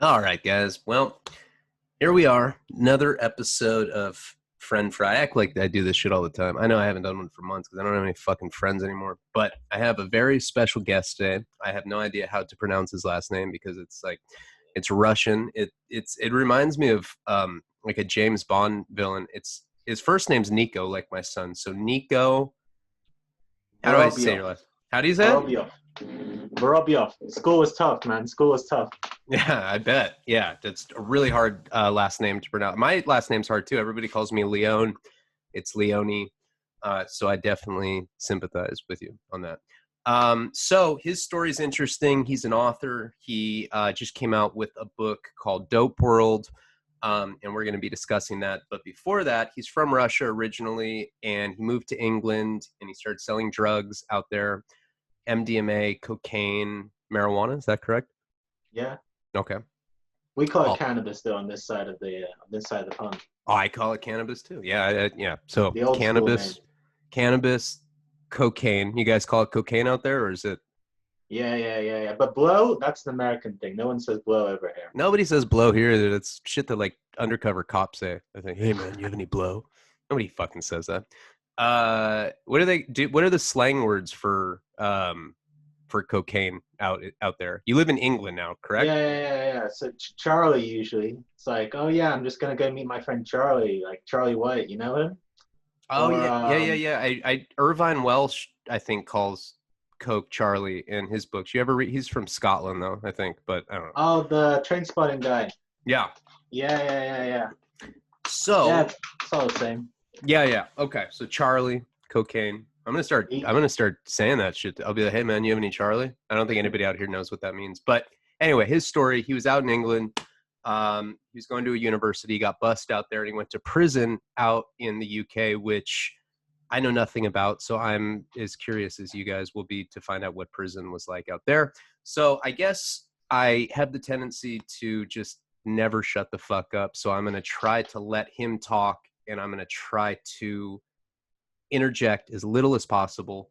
All right, guys. Well, here we are. Another episode of Friend Fry. I act like I do this shit all the time. I know I haven't done one for months because I don't have any fucking friends anymore. But I have a very special guest today. I have no idea how to pronounce his last name because it's Russian. It reminds me of like a James Bond villain. It's his first name's Nico, like my son. So Nico, how do I say Vorobyov. your last? How do you say it? Vorobyov. Vorobyov. School was tough, man. School was tough. Yeah, I bet. Yeah, that's a really hard last name to pronounce. My last name's hard too. Everybody calls me Leone. It's Leone. So I definitely sympathize with you on that. So his story is interesting. He's an author. He just came out with a book called Dope World, and we're going to be discussing that. But before that, he's from Russia originally, and he moved to England, and he started selling drugs out there, MDMA, cocaine, marijuana. Is that correct? Yeah. Okay. We call it Oh, cannabis though on this side of the pond. I call it cannabis too. Yeah, yeah. So The old school name. cannabis, cocaine. You guys call it cocaine out there, or is it? Yeah. But blow, that's an American thing. No one says blow over here. Nobody says blow here. It's shit that like undercover cops say. I think, hey man, you have any blow? Nobody fucking says that. What do they do? What are the slang words for cocaine out there? You live in England now, correct? Yeah. So Charlie usually. It's like, oh yeah, I'm just gonna go meet my friend Charlie, like Charlie White. You know him? Oh Or yeah. I Irvine Welsh, I think, calls Coke Charlie in his books. You ever read? He's from Scotland though, I think, but I don't know. oh, the train spotting guy. Yeah. Yeah. Yeah, So it's all the same. yeah. Okay. So Charlie, cocaine. I'm gonna start. He, I'm gonna start saying that shit. I'll be like, hey man, you have any Charlie? I don't think anybody out here knows what that means. But anyway, his story. He was out in England. He was going to a university. He got bussed out there, and he went to prison out in the UK, which I know nothing about. So I'm as curious as you guys will be to find out what prison was like out there. So I guess I have the tendency to just never shut the fuck up. So I'm going to try to let him talk, and I'm going to try to interject as little as possible.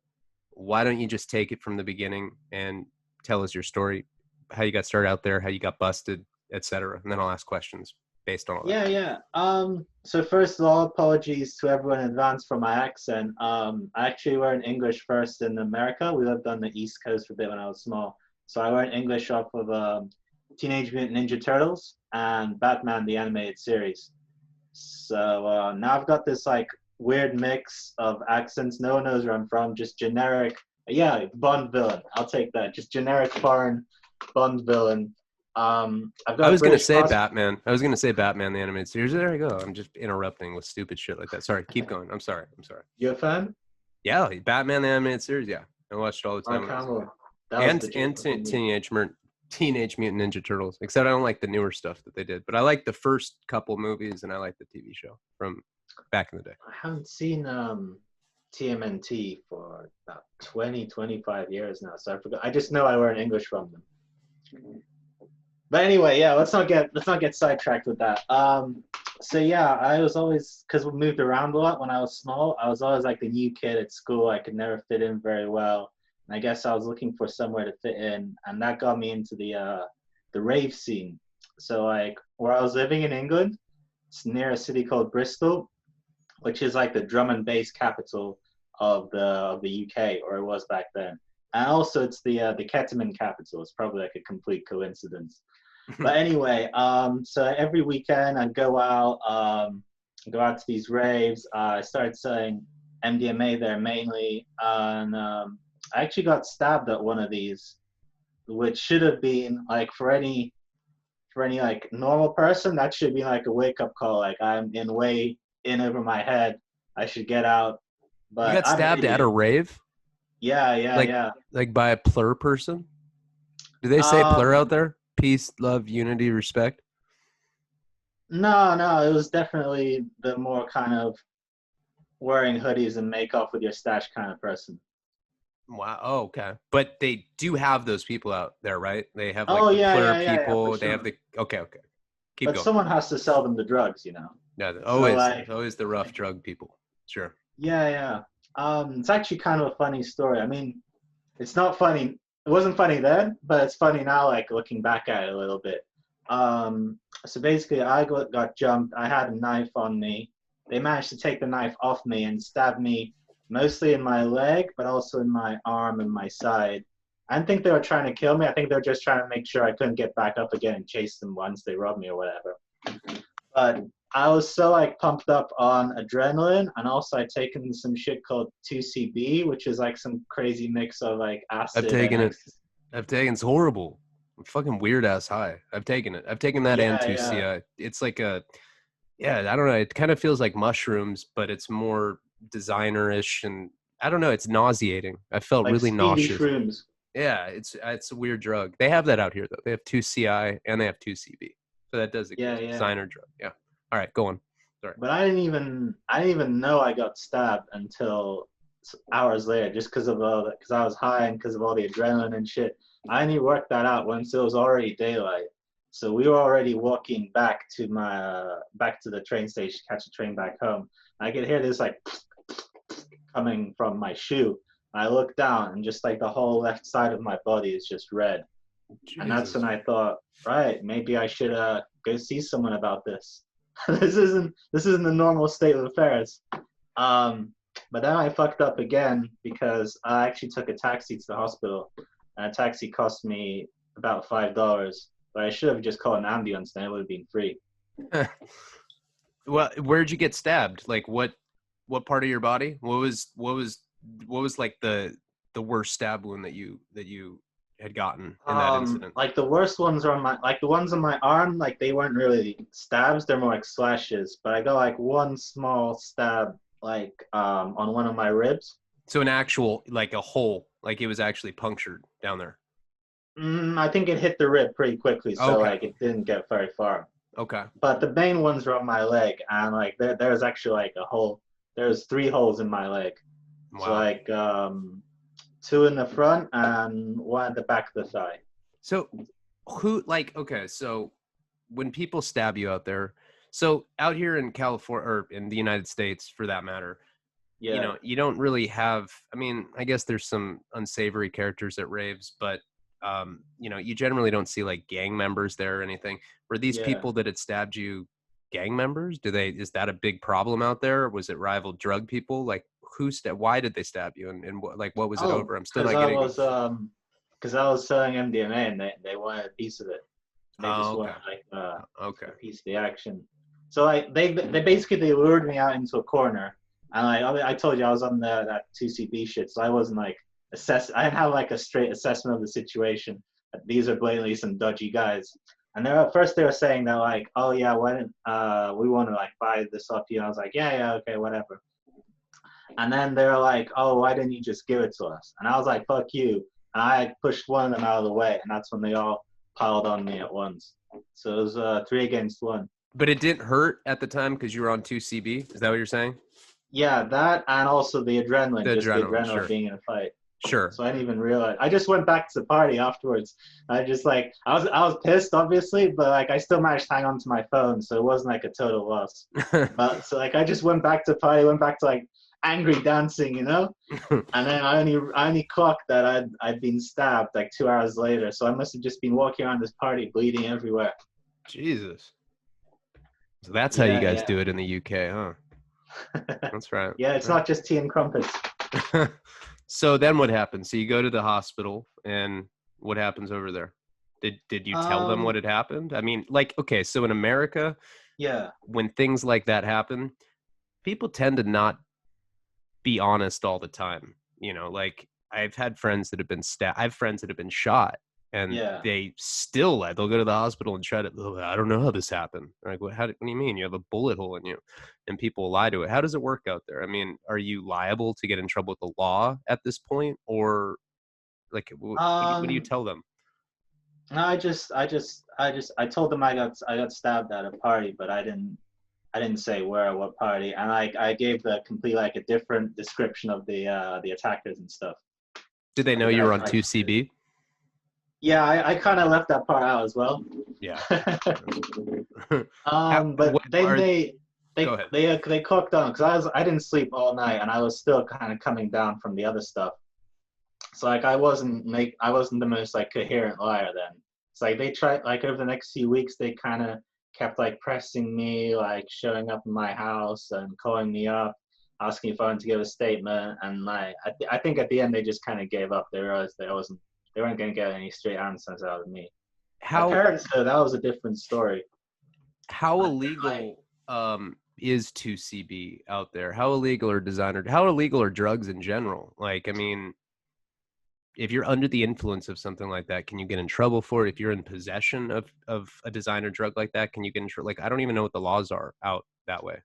Why don't you just take it from the beginning and tell us your story, how you got started out there, how you got busted, etc. And then I'll ask questions based on all that. Yeah. So first of all, apologies to everyone in advance for my accent. I actually learned English first in America. We lived on the East Coast for a bit when I was small. So I learned English off of Teenage Mutant Ninja Turtles and Batman the Animated Series. So now I've got this like weird mix of accents. No one knows where I'm from. Just generic. Yeah, Bond villain. I'll take that. Just generic foreign Bond villain. I've I got a was gonna British say passport. Batman. I was gonna say Batman the animated series. There you go. I'm just interrupting with stupid shit like that. Sorry, keep going. I'm sorry. You a fan? Yeah, Batman the animated series. Yeah, I watched it all the time Mark when I was a kid. Hamill. That was And the joke for me. Teenage Mutant Ninja Turtles. Except I don't like the newer stuff that they did, but I like the first couple movies and I like the TV show from back in the day. I haven't seen TMNT for about 20, 25 years now, so I forgot. I just know I learned English from them. But anyway, yeah, let's not get sidetracked with that. So yeah, I was always because we moved around a lot when I was small. I was always like the new kid at school. I could never fit in very well, and I guess I was looking for somewhere to fit in, and that got me into the rave scene. So like where I was living in England, it's near a city called Bristol, which is like the drum and bass capital of the UK, or it was back then. And also, it's the ketamine capital. It's probably like a complete coincidence. But anyway, so every weekend I'd go out to these raves. I started selling MDMA there mainly, and I actually got stabbed at one of these, which should have been like for any like normal person, that should be like a wake up call. Like I'm in way in over my head. I should get out. You But got I'm an stabbed at a idiot. rave, Yeah. like like by a plur person. Do they say plur Um, out there? Peace, love, unity, respect. no, it was definitely the more kind of wearing hoodies and make off with your stash kind of person. Wow. Oh, okay. But they do have those people out there, right? They have Oh like the plur yeah, for people. They have sure. the okay. Keep But going. someone has to sell them the drugs. Yeah, So like, there's always the rough drug people. Sure. yeah. It's actually kind of a funny story. I mean, it's not funny. It wasn't funny then, but it's funny now, like looking back at it a little bit. So basically, I got jumped. I had a knife on me. They managed to take the knife off me and stab me mostly in my leg, but also in my arm and my side. I didn't think they were trying to kill me. I think they were just trying to make sure I couldn't get back up again and chase them once they robbed me or whatever. But I was so like pumped up on adrenaline, and also I'd taken some shit called 2CB, which is like some crazy mix of like I've acid and taken it. ecstasy. I've taken it's horrible. Fucking weird ass high. I've taken it. I've taken that and Yeah, yeah. 2CI. It's like a yeah, I don't know. It kind of feels like mushrooms, but it's more designer-ish and I don't know, it's nauseating. I felt Like really speedy nauseous. shrooms. Yeah, it's a weird drug. They have that out here though. They have 2CI and they have 2CB. So that does Yeah, exist. yeah. Designer drug. Yeah. All right, go on. Sorry. But I didn't even know I got stabbed until hours later, just because of all that, because I was high and because of all the adrenaline and shit. I only worked that out once it was already daylight. So we were already walking back to back to the train station, catch a train back home. I could hear this like coming from my shoe. I look down and just like the whole left side of my body is just red. And that's Jesus. when I thought, right, maybe I should go see someone about this. This isn't the normal state of affairs. But then I fucked up again because I actually took a taxi to the hospital, and a taxi cost me about $5. But I should have just called an ambulance, then it would have been free. Well, where'd you get stabbed? Like what part of your body? What was like the worst stab wound that you had gotten in that incident? Like the worst ones are on my, like the ones on my arm, like they weren't really stabs, they're more like slashes. But I got like one small stab, like on one of my ribs. So an actual like a hole, like it was actually punctured down there. I think it hit the rib pretty quickly, so Okay. like it didn't get very far. Okay. But the main ones were on my leg, and like there's actually like a hole. There's three holes in my leg. So Wow. like two in the front and one at the back of the thigh. So who like okay, so when people stab you out there, so out here in California or in the United States for that matter, Yeah, you don't really have I mean, I guess there's some unsavory characters at raves, but you generally don't see like gang members there or anything. Were these yeah. people that had stabbed you gang members? Is that a big problem out there? Was it rival drug people? Like why did they stab you and what was it Oh, over? I'm still not getting because I was selling MDMA and they wanted a piece of it. They Oh, just okay. wanted like Okay. a piece of the action. So like they basically they lured me out into a corner, and like I told you I was on that 2CB shit, so I wasn't like I didn't have like a straight assessment of the situation. These are blatantly some dodgy guys. And at first they were saying that like, oh yeah, why didn't we want to like buy this off you? And I was like, yeah, okay, whatever. And then they were like, oh, why didn't you just give it to us? And I was like, fuck you. And I pushed one of them out of the way, and that's when they all piled on me at once. So it was 3 against 1. But it didn't hurt at the time because you were on 2CB. Is that what you're saying? Yeah, that and also the adrenaline, The just the adrenaline, adrenaline of sure. being in a fight. Sure. So I didn't even realize. I just went back to the party afterwards. I just like I was pissed, obviously, but like I still managed to hang on to my phone, so it wasn't like a total loss. But so like I just went back to the party, went back to like angry dancing, and then I only clocked that I'd been stabbed like 2 hours later. So I must have just been walking around this party bleeding everywhere. Jesus. So that's how you Yeah, guys yeah. do it in the UK, huh? That's right. Yeah, it's Right. not just tea and crumpets. So then what happens? So you go to the hospital and what happens over there? Did you tell them what Um, had happened? I mean, like, okay, so in America, yeah, when things like that happen, people tend to not be honest all the time. Like I've had friends that have been I have friends that have been shot and yeah. they still they'll go to the hospital and try to "Oh, I don't know how this happened. Like what do you mean? You have a bullet hole in you and people lie to it. How does it work out there? I mean, are you liable to get in trouble with the law at this point or like what do you Um, tell them? no, I told them I got stabbed at a party, but I didn't say where or what party, and I gave the complete like a different description of the attackers and stuff. Did they So know the you were guys on 2CB? yeah, I kind of left that part out as well. Yeah. But What then are they go they ahead. they cooked on because I didn't sleep all night and I was still kind of coming down from the other stuff. So like I wasn't the most like coherent liar then. It's like they tried, like over the next few weeks, they kind of kept like pressing me, like showing up in my house and calling me up, asking if I wanted to give a statement. And like, I think at the end they just kind of gave up. They realized they weren't going to get any straight answers out of me. My How parents, though, that was a different story. how illegal is 2CB out there? How illegal are how illegal are drugs in general? Like, I mean, if you're under the influence of something like that, can you get in trouble for it? If you're in possession of a designer drug like that, can you get in trouble? Like, I don't even know what the laws are out that way.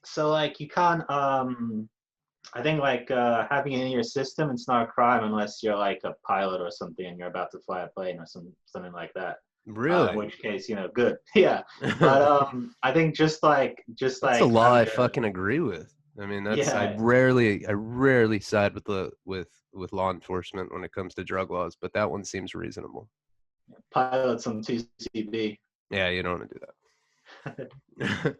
So like you can't I think like having it in your system, it's not a crime unless you're like a pilot or something and you're about to fly a plane or something like that. In Really? which case, good. Yeah. But I think just like That's a law having I fucking agree with. I mean, that's I yeah, rarely side with with law enforcement when it comes to drug laws, but that one seems reasonable. pilots on 2CB. Yeah, you don't want to do that.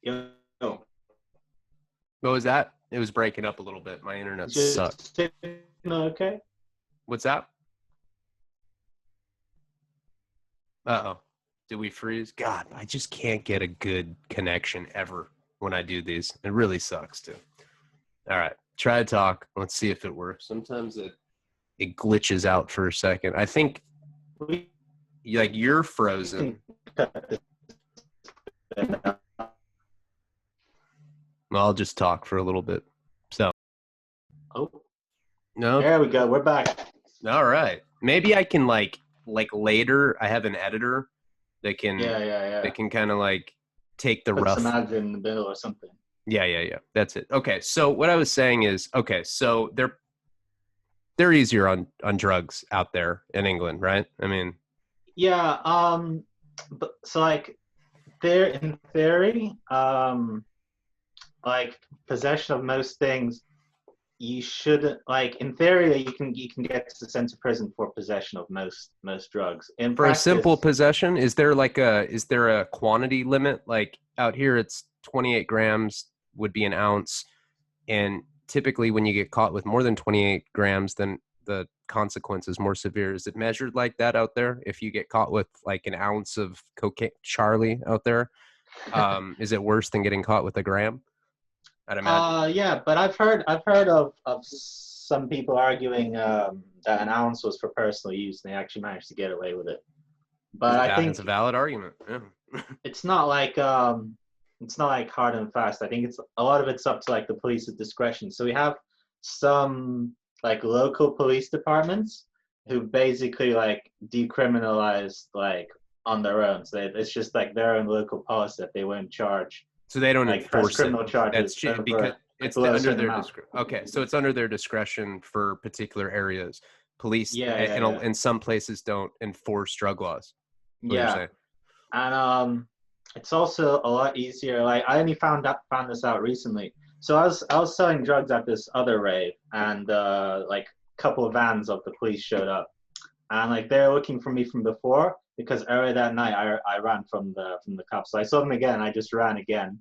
Yo, What was that? It was breaking up a little bit. My internet sucks. just okay. What's that? Uh-oh. Did we freeze? God, I just can't get a good connection ever when I do these. It really sucks too. All right. Try to talk. Let's see if it works. Sometimes it glitches out for a second. I think like you're frozen. I'll just talk for a little bit. So. Oh, No. there we go. We're back. All right. Maybe I can like later I have an editor that can that can kind of like take the Put rough some ads in the middle or something. Yeah. That's it. Okay. So what I was saying is, okay, so they're easier on drugs out there in England, right? I mean, yeah, but so like there in theory, like possession of most things, you shouldn't like in theory you can get sent to prison for possession of most drugs. In for a practice, simple possession, is there a quantity limit? Like out here, it's 28 grams would be an ounce, and typically when you get caught with more than 28 grams, then the consequence is more severe. Is it measured like that out there? If you get caught with like an ounce of cocaine, Charlie out there, is it worse than getting caught with a gram? I'd imagine. yeah, but I've heard of some people arguing that an ounce was for personal use and they actually managed to get away with it. But I It's a think valid argument. Yeah. it's not like hard and fast. I think it's a lot of it's up to like the police's discretion. So we have some like local police departments who basically like decriminalized like on their own. So it's just like their own local policy that they won't charge So they don't like press enforce it. criminal charges That's over because it's below a under certain their amount. discretion. Okay, so it's under their discretion for particular areas. Police Yeah. and some places don't enforce drug laws. What you're Yeah, saying? and it's also a lot easier. Like I only found this out recently. So I was selling drugs at this other rave, and like a couple of vans of the police showed up, and like they're looking for me from before because earlier that night I ran from the cops. So I saw them again. I just ran again.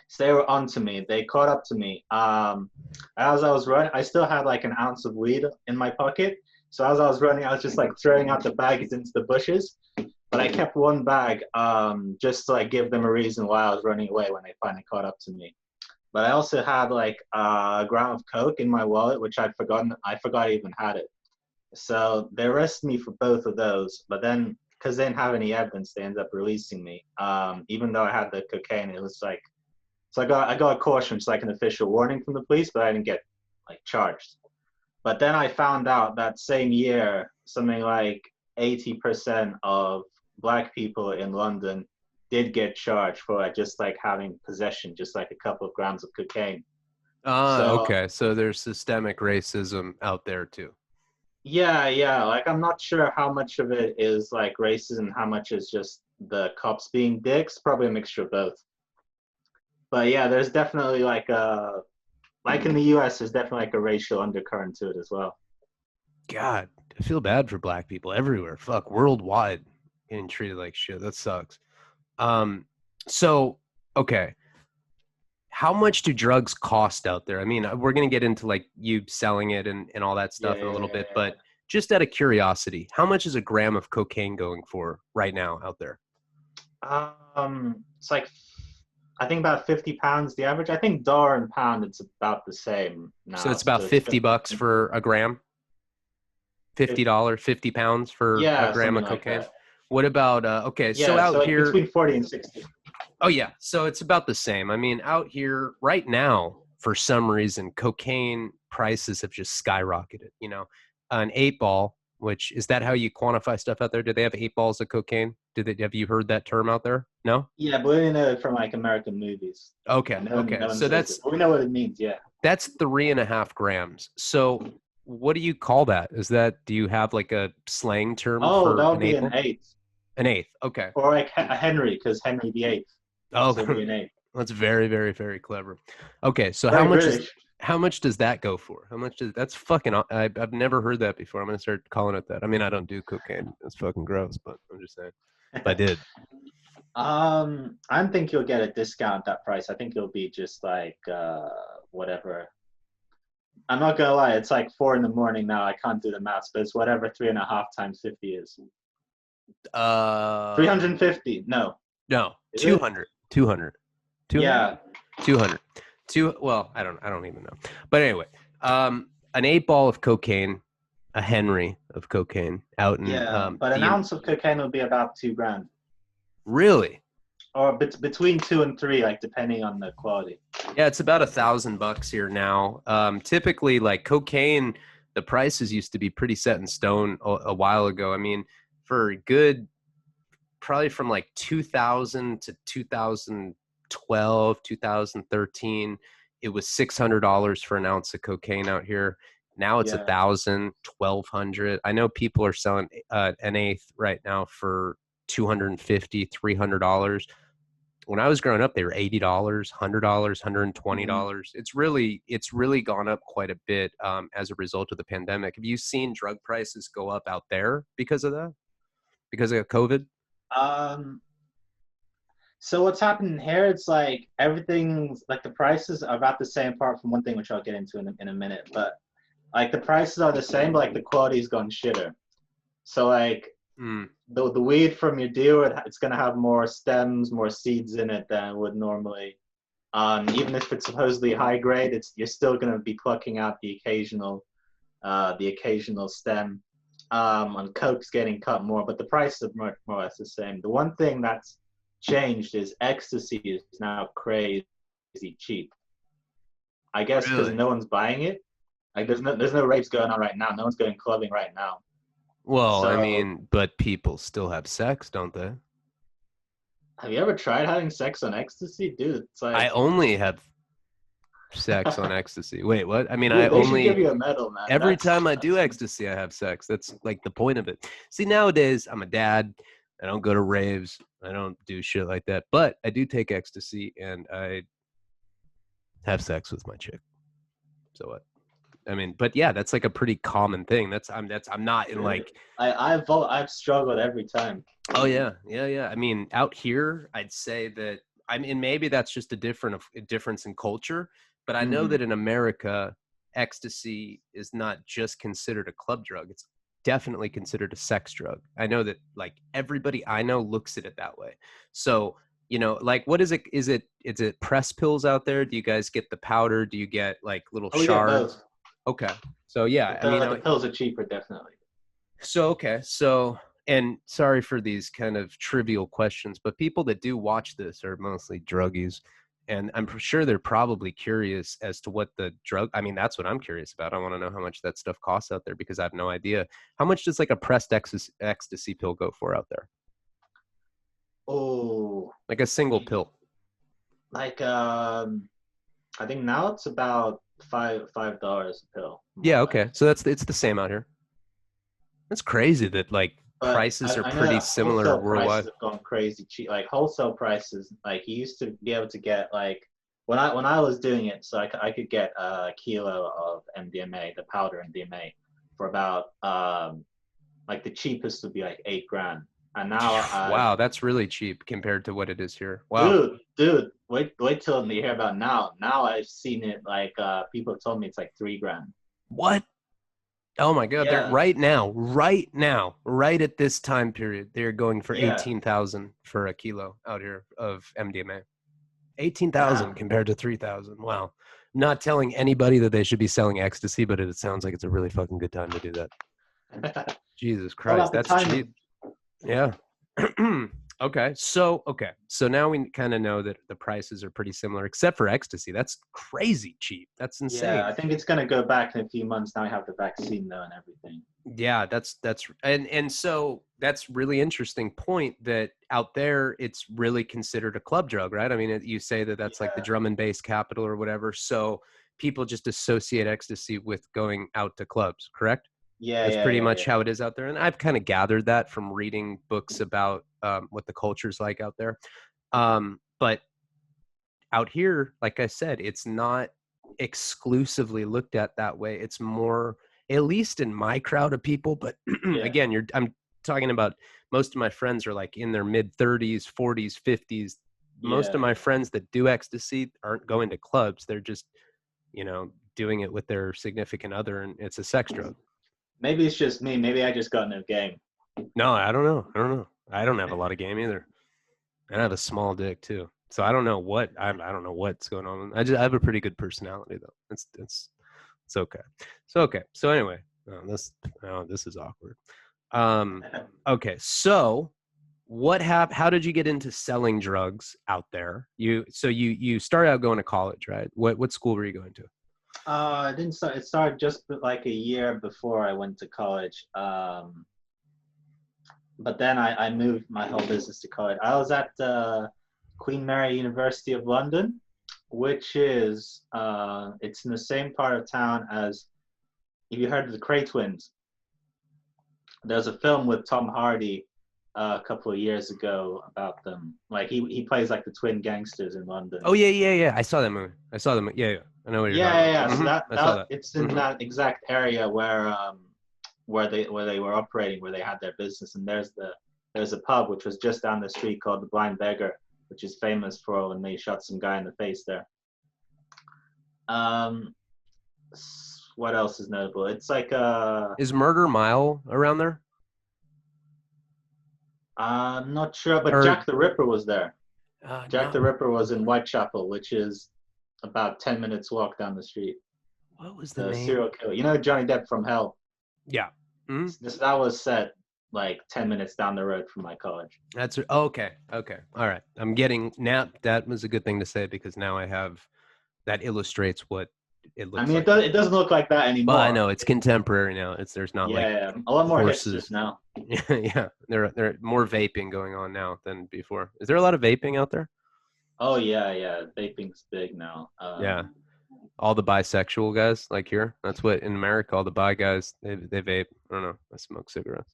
So they were onto me. They caught up to me. As I was running, I still had like an ounce of weed in my pocket. So as I was running, I was just like throwing out the bags into the bushes. But I kept one bag just to like give them a reason why I was running away when they finally caught up to me. But I also had like a gram of coke in my wallet, which I'd forgotten. I forgot I even had it. So they arrested me for both of those. But then, because they didn't have any evidence, they ended up releasing me. Even though I had the cocaine, it was like, so I got a caution, which is like an official warning from the police, but I didn't get like charged. But then I found out that same year, something like 80% of Black people in London did get charged for just like having possession, just like a couple of grams of cocaine. So Okay. So there's systemic racism out there too. yeah. Like I'm not sure how much of it is like racism, how much is just the cops being dicks. Probably a mixture of both. But yeah, there's definitely like in the U.S., there's definitely like a racial undercurrent to it as well. God, I feel bad for Black people everywhere. Fuck, worldwide getting treated like shit. That sucks. So okay. How much do drugs cost out there? I mean, we're going to get into like you selling it and all that stuff in a little bit, but just out of curiosity, how much is a gram of cocaine going for right now out there? It's like I think about 50 pounds the average. I think dollar and pound it's about the same So now. it's about So it's $50 for a gram. $50, 50 pounds for a yeah, gram something of like cocaine. that. What about okay, so Yeah, so out like here, between 40 and 60. oh yeah, so it's about the same. I mean, out here right now, for some reason, cocaine prices have just skyrocketed. You know, an 8 ball, which is that how you quantify stuff out there? Do they have 8 balls of cocaine? Have you heard that term out there? No? Yeah, but we know it from like American movies. Okay, No okay. one So says it. But we know what it means, yeah. that's 3.5 grams. So what do you call that? Do you have like a slang term Oh, for that would an be eight an ball? eighth. An eighth. Okay. Or like a Henry, because Henry the Eighth. Oh, So it'd be an eighth. that's very, very, very clever. Okay, so Very British. how much does that go for? How much does that's fucking? I've never heard that before. I'm gonna start calling it that. I mean, I don't do cocaine. It's fucking gross, but I'm just saying. If I did, I think you'll get a discount at that price. I think it'll be just like whatever. I'm not gonna lie, it's like 4 in the morning now. I can't do the maths, but it's whatever 3.5 times 50 is. 350. No. no, Is it? 200, 200, 200, Yeah. 200. Well, I don't even know. But anyway, an 8 ball of cocaine, a Henry of cocaine out in Yeah. But an ounce of cocaine would be about 2 grand. really. Or between 2 and 3, like depending on the quality. Yeah, it's about $1,000 here now. Typically, like cocaine, the prices used to be pretty set in stone a while ago. I mean, for a good, probably from like 2000 to 2012, 2013, it was $600 for an ounce of cocaine out here. Now it's Yeah. 1,000, 1,200. I know people are selling an eighth right now for $250, $300. When I was growing up, they were $80, $100, $120. It's really gone up quite a bit as a result of the pandemic. Have you seen drug prices go up out there because of that? Because of COVID? Um. So what's happening here? It's like everything's like the prices are about the same, apart from one thing which I'll get into in a minute. But like the prices are the same, but like the quality's gone shitter. So like Mm. the weed from your dealer, it's gonna have more stems, more seeds in it than it would normally. Even if it's supposedly high grade, you're still gonna be plucking out the occasional stem. And coke's getting cut more, but the prices are more or less the same. The one thing that's changed is ecstasy is now crazy cheap. I guess because Really? no one's buying it. Like there's no raves going on right now. No one's going clubbing right now. Well, I So mean, but people still have sex, don't they? have you ever tried having sex on ecstasy, dude? It's I like, only have sex on ecstasy. Wait, what? I mean, I dude, they should give only you a medal, man. every time I do ecstasy, I have sex. That's like the point of it. See, nowadays, I'm a dad. I don't go to raves. I don't do shit like that. But I do take ecstasy and I have sex with my chick. So what? I mean, but yeah, that's like a pretty common thing. I'm not in like, I've struggled every time. oh yeah, yeah, yeah. I mean, out here, I'd say that I mean maybe that's just a difference in culture, but I know Mm-hmm. that in America, ecstasy is not just considered a club drug. It's definitely considered a sex drug. I know that like everybody I know looks at it that way. So, you know, like what is it? Is it press pills out there? Do you guys get the powder? Do you get like little Oh, we get both. shards? Okay. So yeah, But I mean, the pills are cheaper, definitely. so okay, so and sorry for these kind of trivial questions, but people that do watch this are mostly druggies, and sure they're probably curious as to what the drug. I mean, that's what I'm curious about. I want to know how much that stuff costs out there because I have no idea. How much does like a pressed ecstasy pill go for out there? Oh, Like a single pill? like I think now it's about $5 a pill, more Yeah, or okay. less. So it's the same out here. That's crazy that like But prices are I know pretty that similar wholesale prices worldwide. have gone crazy cheap. Like wholesale prices, like you used to be able to get like when I was doing it, so I could get a kilo of MDMA, the powder MDMA, for about like the cheapest would be like 8 grand. And now Wow, that's really cheap compared to what it is here. Wow. dude, wait till you hear about now. Now I've seen it like people have told me it's like 3 grand. What? Oh my God! They're Yeah, right now, right at this time period. They're going for yeah. 18,000 for a kilo out here of MDMA. 18,000 Damn. compared to 3,000. Wow. Not telling anybody that they should be selling ecstasy, but it sounds like it's a really fucking good time to do that. Jesus All Christ, about the that's cheap. timing. Yeah. Okay. So now we kind of know that the prices are pretty similar, except for ecstasy. That's crazy cheap. That's Yeah, insane. I think it's gonna go back in a few months. Now we have the vaccine though and everything. Yeah, that's and so that's really interesting point that out there it's really considered a club drug, right? I mean, you say that that's like the Yeah, drum and bass capital or whatever. So people just associate ecstasy with going out to clubs, correct? yeah, That's yeah, pretty yeah, much yeah. how it is out there. And I've kind of gathered that from reading books about what the culture's like out there. But out here, like I said, it's not exclusively looked at that way. It's more, at least in my crowd of people. But Yeah, again, I'm talking about most of my friends are like in their mid 30s, 40s, 50s. Most yeah, of my yeah. friends that do ecstasy aren't going to clubs. They're just, doing it with their significant other, and it's a sex drug. Maybe it's just me. Maybe I just got no game. No, I don't know. I don't know. I don't have a lot of game either. And I have a small dick too. So I don't know I don't know what's going on. I have a pretty good personality though. It's okay. So okay. So anyway, this is awkward. Um okay. So how did you get into selling drugs out there? You started out going to college, right? What school were you going to? I didn't start. It started just like a year before I went to college. But then I moved my whole business to college. I was at Queen Mary University of London, which is it's in the same part of town as. Have you heard of the Cray Twins? There's a film with Tom Hardy a couple of years ago about them. Like he plays like the twin gangsters in London. Oh yeah. I saw that movie. I saw the movie. Yeah. I know what you're Yeah, talking yeah, yeah. about. So that I saw that. it's in that exact area where they were operating, where they had their business, and there's a pub which was just down the street called the Blind Beggar, which is famous for when they shot some guy in the face there. Um, what else is notable? It's like Is Murder Mile around there? I'm not sure, but Or Jack the Ripper was there. Jack the no. Ripper was in Whitechapel, which is about 10 minutes walk down the street. What was the The name? serial killer, you know, Johnny Depp from Hell. Yeah. Hmm. That was set like 10 minutes down the road from my college. That's okay. Okay. All right. I'm getting now. That was a good thing to say because now I have that illustrates what it I looks mean, like. it doesn't look like that Well, I anymore. know it's contemporary now. There's not like Yeah, a lot more hipsters horses. now. Yeah. There are more vaping going on now than before. Is there a lot of vaping out there? Oh yeah, yeah. Vaping's big now. Yeah. All the bisexual guys like here. That's what in America. All the bi guys they vape. I don't know. I smoke cigarettes.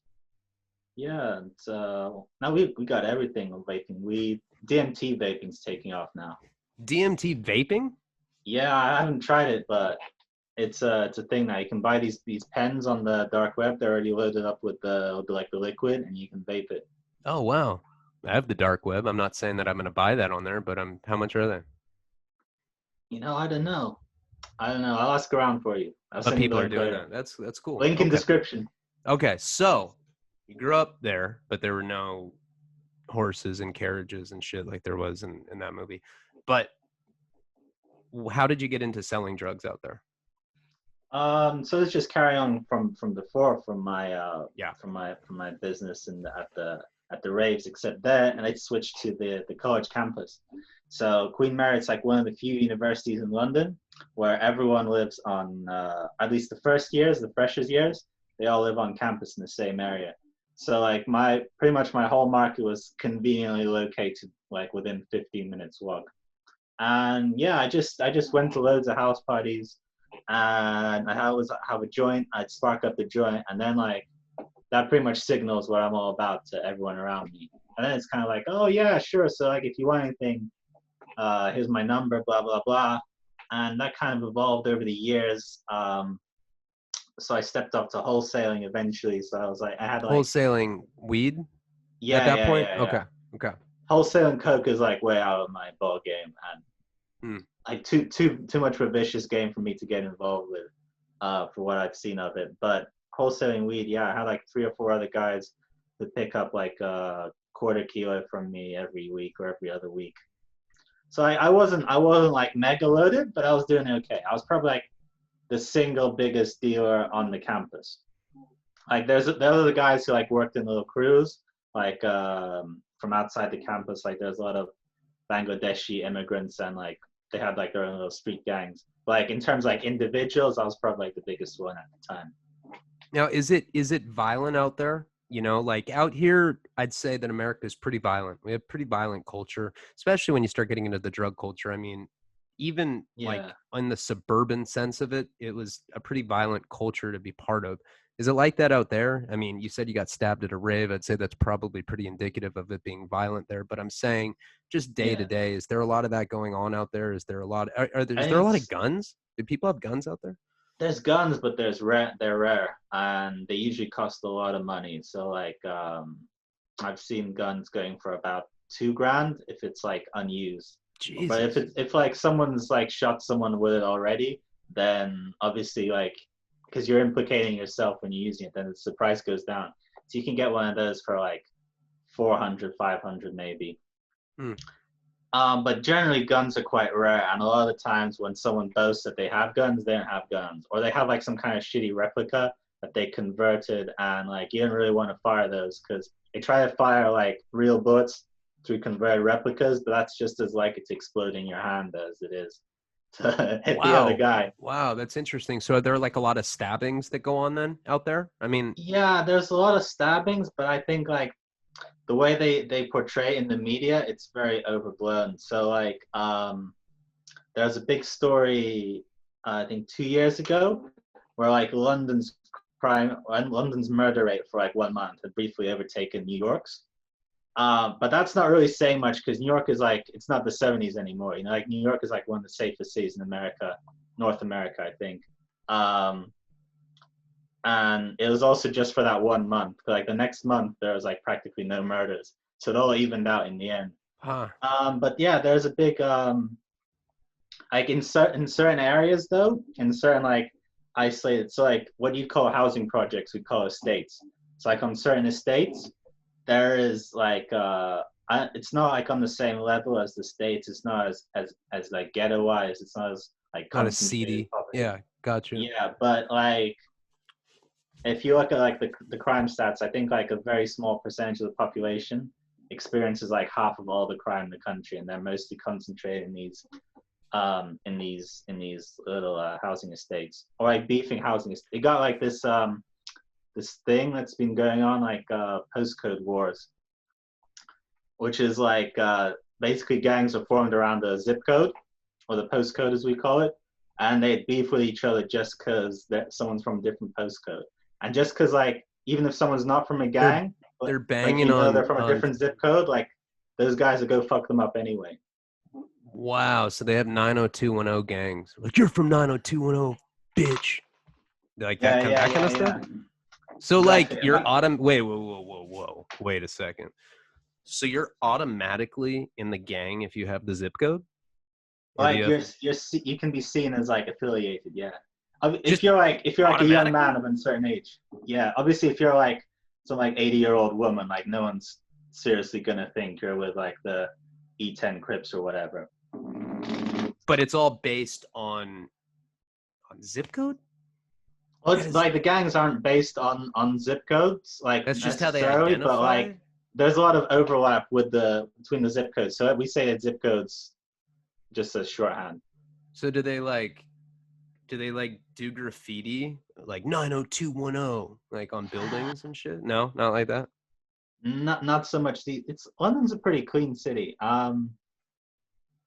Yeah. Now we got everything on vaping. DMT vaping's taking off now. DMT vaping? Yeah, I haven't tried it, but it's a thing now. You can buy these pens on the dark web. They're already loaded up with the liquid, and you can vape it. Oh wow. I have the dark web. I'm not saying that I'm going to buy that on there, but how much are they? You know, I don't know. I don't know. I'll ask around for you. I'll But send you the people are link doing later. that. That's cool. Link in Okay. description. Okay. So you grew up there, but there were no horses and carriages and shit like there was in that movie. But how did you get into selling drugs out there? So let's just carry on from before from my Yeah. from my business at the raves, except there, and I switched to the college campus. So Queen Mary, it's like one of the few universities in London where everyone lives on at least the first years, the freshers years, they all live on campus in the same area. So like pretty much my whole market was conveniently located like within 15 minutes walk. And yeah, I just went to loads of house parties, and I always have a joint. I'd spark up the joint, and then like that pretty much signals what I'm all about to everyone around me. And then it's kind of like, oh yeah, sure. So like if you want anything, here's my number, blah blah blah. And that kind of evolved over the years. So I stepped up to wholesaling eventually. So I was like, I had like, Wholesaling weed at yeah, that yeah, point? yeah, yeah. Okay. Okay. Wholesaling coke is like way out of my ball game, and Hmm. like too much of a vicious game for me to get involved with. for what I've seen of it. But wholesaling weed, yeah, I had like 3 or 4 other guys who pick up like a quarter kilo from me every week or every other week. So I wasn't like mega loaded, but I was doing okay. I was probably like the single biggest dealer on the campus. Like there are the guys who like worked in little crews, like from outside the campus. Like there's a lot of Bangladeshi immigrants, and like they had like their own little street gangs. But, like in terms of, like individuals, I was probably like the biggest one at the time. Now, is it violent out there? You know, like out here, I'd say that America is pretty violent. We have pretty violent culture, especially when you start getting into the drug culture. I mean, even like Yeah. in the suburban sense of it, it was a pretty violent culture to be part of. Is it like that out there? I mean, you said you got stabbed at a rave. I'd say that's probably pretty indicative of it being violent there. But I'm saying just day to Yeah. day, is there a lot of that going on out there? Is there a lot? Is And there a lot of guns? Do people have guns out there? there's guns, but they're rare, and they usually cost a lot of money. So like I've seen guns going for about 2 grand if it's like unused. But Jesus. if like someone's like shot someone with it already, then obviously like because you're implicating yourself when you're using it, then the price goes down. So you can get one of those for like 400, 500 maybe. Hmm. But generally guns are quite rare, and a lot of the times when someone boasts that they have guns, they don't have guns, or they have like some kind of shitty replica that they converted, and like you don't really want to fire those because they try to fire like real bullets through converted replicas, but that's just as likely to explode in your hand as it is to hit the other Wow. guy. Wow, that's interesting. So are there like a lot of stabbings that go on then out there? I mean, Yeah, there's a lot of stabbings, but I think like the way they portray in the media, it's very overblown. So like there's a big story I think 2 years ago where like London's murder rate for like 1 month had briefly overtaken New York's. But that's not really saying much because New York is like it's not the 70s anymore. You know, like New York is like one of the safest cities in America, North America, I think. Um, and it was also just for that 1 month. Like the next month, there was like practically no murders, so it all evened out in the end. huh. But yeah, there's a big like in certain areas though, in certain like isolated, so like what you call housing projects, we call estates. So like on certain estates, there is like it's not like on the same level as the states. It's not as like ghetto wise. It's not as like Not as concentrated seedy. poverty. Yeah, gotcha. Yeah, but like if you look at like the crime stats, I think like a very small percentage of the population experiences like half of all the crime in the country, and they're mostly concentrated in these little housing estates or like beefing housing. They got like this thing that's been going on like postcode wars, which is like basically gangs are formed around a zip code or the postcode as we call it, and they beef with each other just because someone's from a different postcode, and just because like even if someone's not from a They're gang, but they're like banging they're from a on different zip code, like those guys will go fuck them up anyway. wow, so they have 90210 gangs. Like you're from 90210, bitch. Like Yeah, yeah, that kind yeah, of stuff. yeah. So like Exactly. you're wait, whoa. Wait a second. So you're automatically in the gang if you have the zip code? Or do you Like have you can be seen as like affiliated, yeah. just If you're like a young man automatically? of a certain age, yeah. Obviously, if you're like some like 80-year-old woman, like no one's seriously gonna think you're with like the E10 Crips or whatever. But it's all based on zip code? Well, That it's is like the gangs aren't based on zip codes like that's just how they necessarily, but identify. like there's a lot of overlap with the between the zip codes. So we say that zip codes just as shorthand. So do they do graffiti like 90210 like on buildings and shit? No, not like that. Not so much. It's London's a pretty clean city.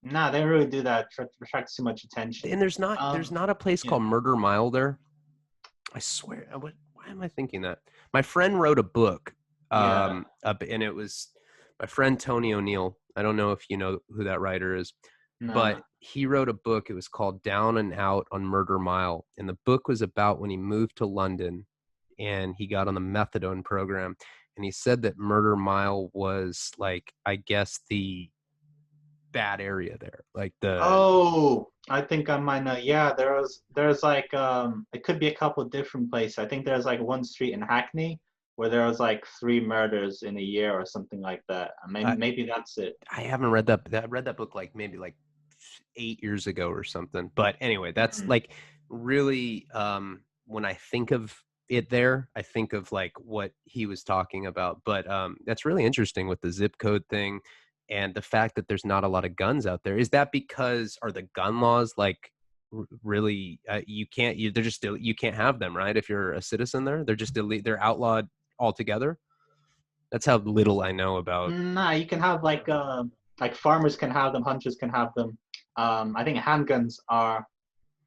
Nah, they don't really do that. Attract too much attention. And there's Um, not a place yeah, called Murder Mile there. I swear. Why am I thinking that? My friend wrote a book, yeah, and it was my friend Tony O'Neill. I don't know if you know who that writer is, nah. but he wrote a book. It was called Down and Out on Murder Mile, and the book was about when he moved to London and he got on the methadone program, and he said that Murder Mile was like, I guess, the bad area there, like the Oh, I think I might know. Yeah, there's like it could be a couple of different places. I think there's like one street in Hackney where there was like 3 murders in a year or something like that. I mean, I maybe that's it. I haven't read that. I read that book like maybe like 8 years ago or something. But anyway, that's Mm. like really when I think of it there, I think of like what he was talking about. But that's really interesting with the zip code thing and the fact that there's not a lot of guns out there. Is that because are the gun laws like really you can't they're just still you can't have them, right? If you're a citizen there, they're just they're outlawed altogether. That's how little I know about. Nah, you can have like farmers can have them, hunters can have them. I think handguns are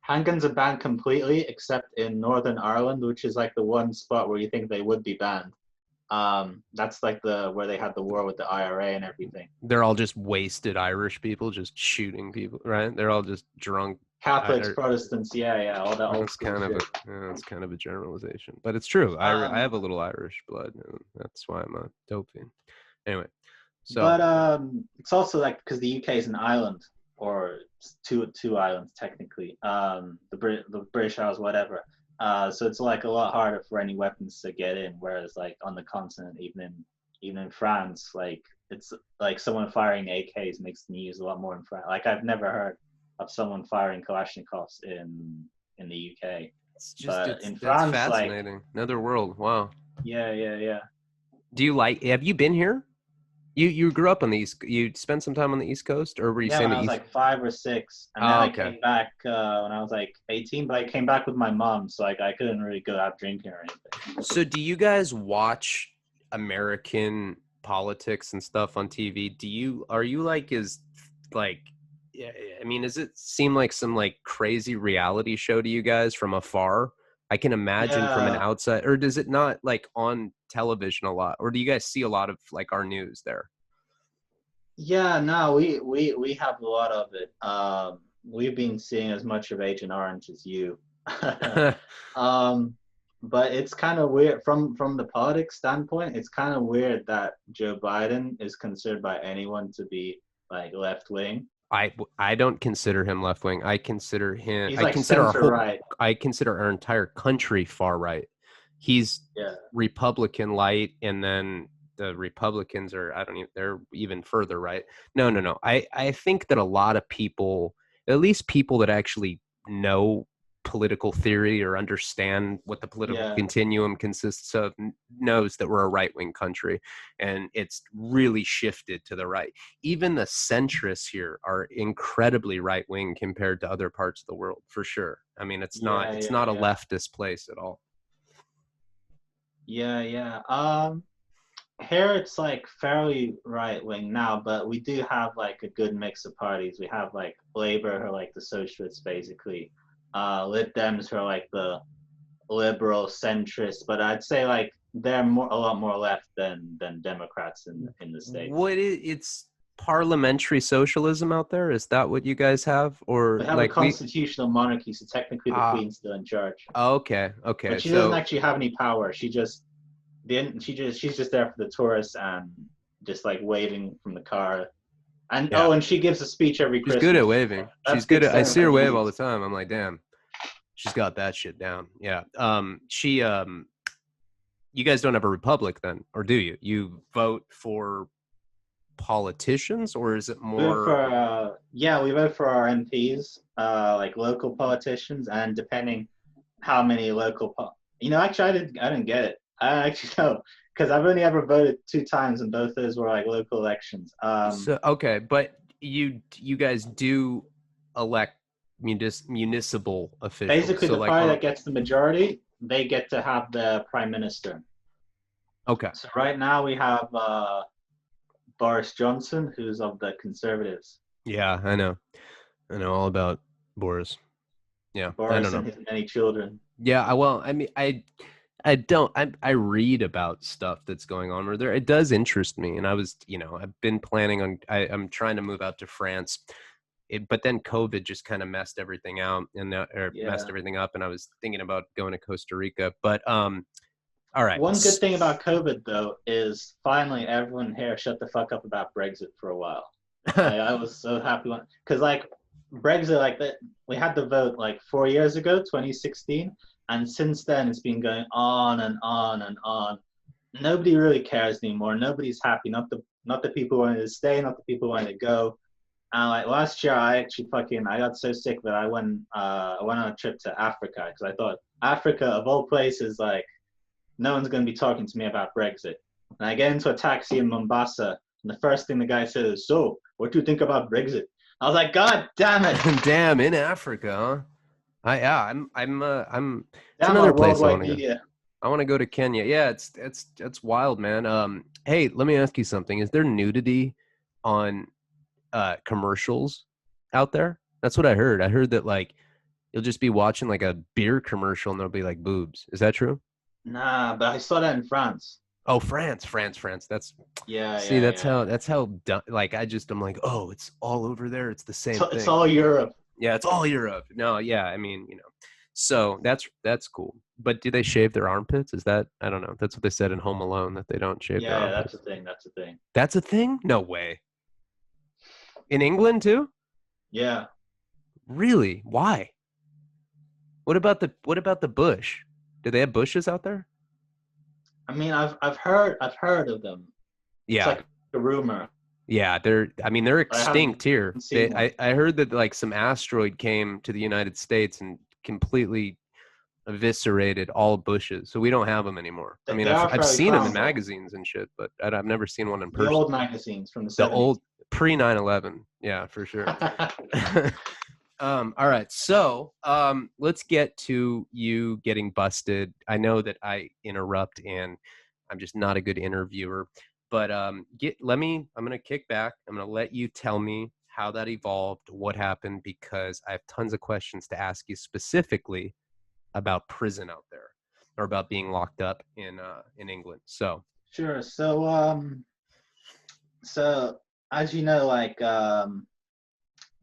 banned completely except in Northern Ireland, which is like the one spot where you think they would be banned. That's like the where they had the war with the IRA and everything. They're all just wasted Irish people just shooting people, right? They're all just drunk. Catholics, Or, Protestants, yeah, all that old that's school kind of shit. that's kind of a generalization, but it's true. I Um, have a little Irish blood, and that's why I'm a dope fiend. Anyway, so but it's also like because the UK is an island, or two islands technically. The British Isles, whatever. So it's like a lot harder for any weapons to get in. Whereas like on the continent, even in France, like it's like someone firing AKs makes the news a lot more in France. Like I've never heard of someone firing Kalashnikovs in the UK, it's just but it's in that's France, like fascinating. Another world. Wow. yeah. Do you like? Have you been here? You grew up on the east. You spent some time on the East Coast, or were you Yeah, saying when the I was East? like 5 or 6, and then Oh, I okay. came back when I was like 18. But I came back with my mom, so like I couldn't really go out drinking or anything. So do you guys watch American politics and stuff on TV? Are you like is like yeah, I mean, does it seem like some like crazy reality show to you guys from afar? I can imagine from an Yeah, outside, or does it not like on television a lot? Or do you guys see a lot of like our news there? yeah. No, we have a lot of it. We've been seeing as much of Agent Orange as you. um, but it's kind of weird from the politics standpoint. It's kind of weird that Joe Biden is considered by anyone to be like left wing. I don't consider him left wing. He's like center right. I consider our entire country far right. He's Yeah, Republican light, and then the Republicans are I don't even they're even further right. No. I think that a lot of people, at least people that actually know political theory or understand what the political yeah. continuum consists of, knows that we're a right wing country, and it's really shifted to the right. Even the centrists here are incredibly right wing compared to other parts of the world, for sure. I mean, Yeah, it's yeah, not a yeah. leftist place at all. Yeah. Here it's like fairly right wing now, but we do have like a good mix of parties. We have like Labour, who are like the socialists, basically. Lib Dems, who are like the liberal centrists, but I'd say like they're a lot more left than Democrats in the states. It's parliamentary socialism out there? Is that what you guys have, or We have a like we? constitutional monarchy, so technically the Ah, Queen's still in charge, okay. but she doesn't So actually have any power. She's just there for the tourists and just like waving from the car. And yeah, oh, and she gives a speech every she's good at Christmas. waving. That's She's the good at. I extent of see her her wave all the duties. time. I'm like, damn, she's got that shit down. Yeah. She you guys don't have a republic then, or do you? You vote for politicians, or is it We vote more? for we vote for our MPs, like local politicians, and depending how many actually I didn't get it. I actually know because I've only ever voted 2 times, and both those were like local elections. So okay, but you guys do elect municipal officials. Basically, So the like party on that gets the majority, they get to have the prime minister. okay, So right now we have Boris Johnson, who's of the Conservatives. yeah, I know all about Boris. Yeah, I don't Boris know. and his many children. Yeah, well, I mean, I don't. I read about stuff that's going on where there. It does interest me, and I was, I've been planning on. I'm trying to move out to France, but then COVID just kind of messed everything out or messed Yeah. everything up, and I was thinking about going to Costa Rica. But all right, One good thing about COVID though is finally everyone here shut the fuck up about Brexit for a while. I was so happy because like Brexit, like that, we had the vote like 4 years ago, 2016, and since then it's been going on and on and on. Nobody really cares anymore. Nobody's happy. Not the people who wanted to stay, not the people who wanted to go. And like last year, I got so sick that I went on a trip to Africa because I thought Africa of all places, like no one's going to be talking to me about Brexit. And I get into a taxi in Mombasa, and the first thing the guy says is, "So, what do you think about Brexit?" I was like, "God damn it! Damn, in Africa, huh? It's Damn another our place I worldwide want to go. media." I want to go to Kenya. Yeah, it's wild, man. Hey, let me ask you something. Is there nudity on commercials out there? That's what I heard. I heard that like you'll just be watching like a beer commercial and there'll be like boobs. Is that true? Nah, but I saw that in France. Oh, France. That's Yeah, see, yeah, yeah. that's how like I'm like, oh, it's all over there. It's the same So it's thing. all Europe. Yeah, it's all Europe. No, yeah, I mean, so that's cool. But do they shave their armpits? Is that I don't know. That's what they said in Home Alone that they don't shave their Yeah, yeah, that's armpits. a thing. That's a thing. That's a thing? No way. In England too? Yeah. Really? Why? What about the bush? Do they have bushes out there? I mean, I've heard of them. It's Yeah. like a rumor. Yeah, they're But I haven't extinct here. seen one. I heard that like some asteroid came to the United States and completely eviscerated all bushes. So we don't have them anymore. I mean, They are I've fairly seen them in powerful. magazines and shit, but I've never seen one in The person. old magazines from the The 70s. old pre 9/11. Yeah, for sure. All right. So let's get to you getting busted. I know that I interrupt and I'm just not a good interviewer, but I'm gonna kick back. I'm gonna let you tell me how that evolved, what happened, because I have tons of questions to ask you specifically about prison out there or about being locked up in England. So Sure. So as you know, like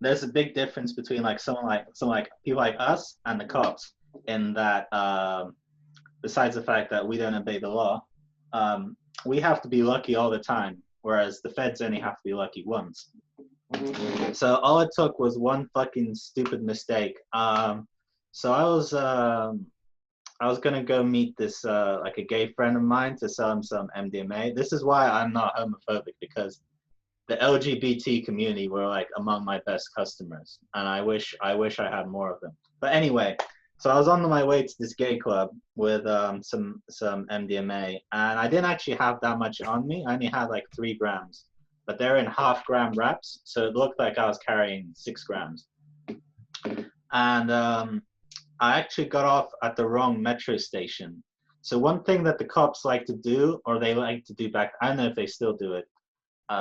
there's a big difference between like someone like people like us and the cops in that besides the fact that we don't obey the law, we have to be lucky all the time, whereas the feds only have to be lucky once. So all it took was one fucking stupid mistake. So I was gonna go meet this like a gay friend of mine to sell him some MDMA. This is why I'm not homophobic, because the LGBT community were like among my best customers, and I wish I had more of them. But anyway, so I was on my way to this gay club with some MDMA, and I didn't actually have that much on me. I only had like 3 grams, but they're in half-gram wraps, so it looked like I was carrying 6 grams. And I actually got off at the wrong metro station. So one thing that the cops like to do, or they like to do back, I don't know if they still do it,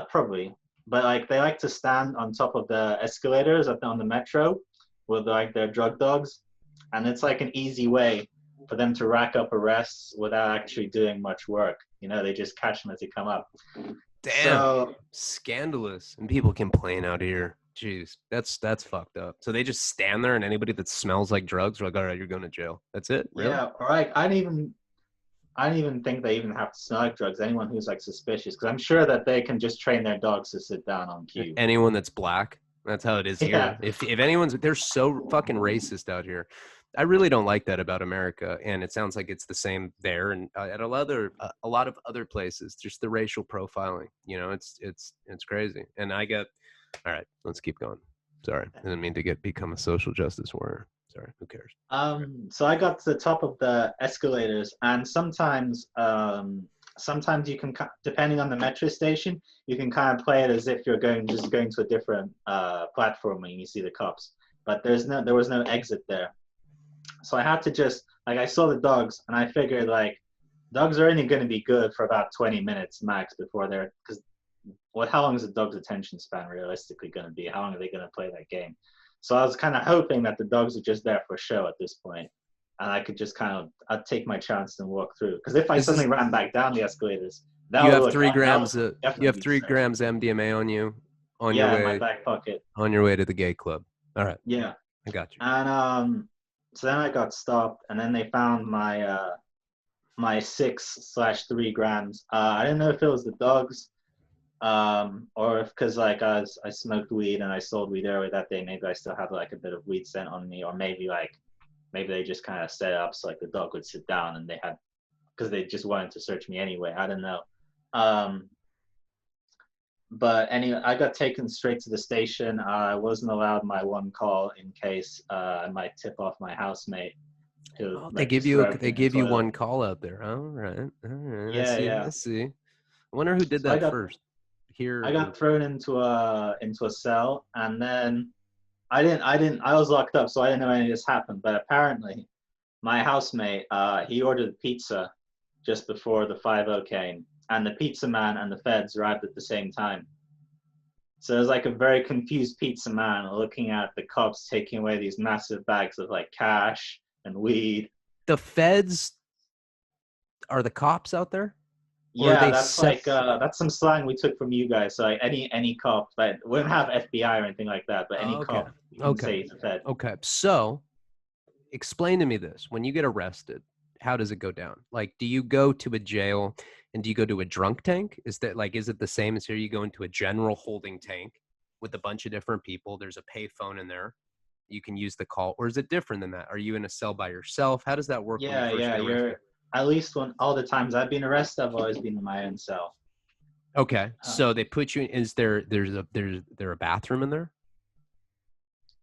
probably, but like they like to stand on top of the escalators on the metro with like their drug dogs, and it's like an easy way for them to rack up arrests without actually doing much work. They just catch them as they come up. damn, So scandalous, and people complain out here. Jeez, that's fucked up. So they just stand there, and anybody that smells like drugs are like, all right, you're going to jail. That's it, really? yeah, all right. I don't even think they even have to smell like drugs. Anyone who's like suspicious, because I'm sure that they can just train their dogs to sit down on cue. Anyone that's black, that's how it is here. Yeah. If anyone's, they're so fucking racist out here. I really don't like that about America, and it sounds like it's the same there and at a lot of other places. Just the racial profiling, it's crazy. And I get, all right, let's keep going. Sorry, I didn't mean to become a social justice warrior. Sorry, who cares? So I got to the top of the escalators, and sometimes you can, depending on the metro station, you can kind of play it as if you're going to a different platform when you see the cops. But there was no exit there. So I had to just, like, I saw the dogs, and I figured, like, dogs are only going to be good for about 20 minutes max before because how long is a dog's attention span realistically going to be? How long are they going to play that game? So I was kind of hoping that the dogs are just there for show at this point, and I could just I'd take my chance and walk through. Because if I suddenly ran back down the escalators, you have 3 grams MDMA on you on your yeah, way in my back pocket. on your way to the gay club. All right. Yeah. I got you. And so then I got stopped, and then they found my 6/3 grams. I didn't know if it was the dogs. Or if because like I smoked weed and I sold weed earlier that day, maybe I still have like a bit of weed scent on me, or maybe they just kind of set it up so like the dog would sit down and they had because they just wanted to search me anyway. I don't know. Um, but anyway, I got taken straight to the station. I wasn't allowed my one call in case I might tip off my housemate who Oh, register they everything in the give you toilet. one call out there. All right. All right. I Yeah, see. yeah. I see. I wonder who did So that first. Here I or got thrown into a cell, and then I was locked up, so I didn't know any of this happened. But apparently, my housemate he ordered pizza just before the 5-0 came, and the pizza man and the feds arrived at the same time. So there's like a very confused pizza man looking at the cops taking away these massive bags of like cash and weed. the feds are the cops out there, or are Yeah, they that's like that's some slang we took from you guys. So like any cop that we don't have FBI or anything like that, but any Okay. cop you can Okay. say he's a fed. Okay. So explain to me this. When you get arrested, how does it go down? Like, do you go to a jail and do you go to a drunk tank? Is it the same as here? You go into a general holding tank with a bunch of different people. There's a pay phone in there. You can use the call, or is it different than that? Are you in a cell by yourself? How does that work when you Yeah, first yeah, get arrested? you're at least when all the times I've been arrested, I've always been in my own cell. Okay. Uh, So they put you in, there's a bathroom in there?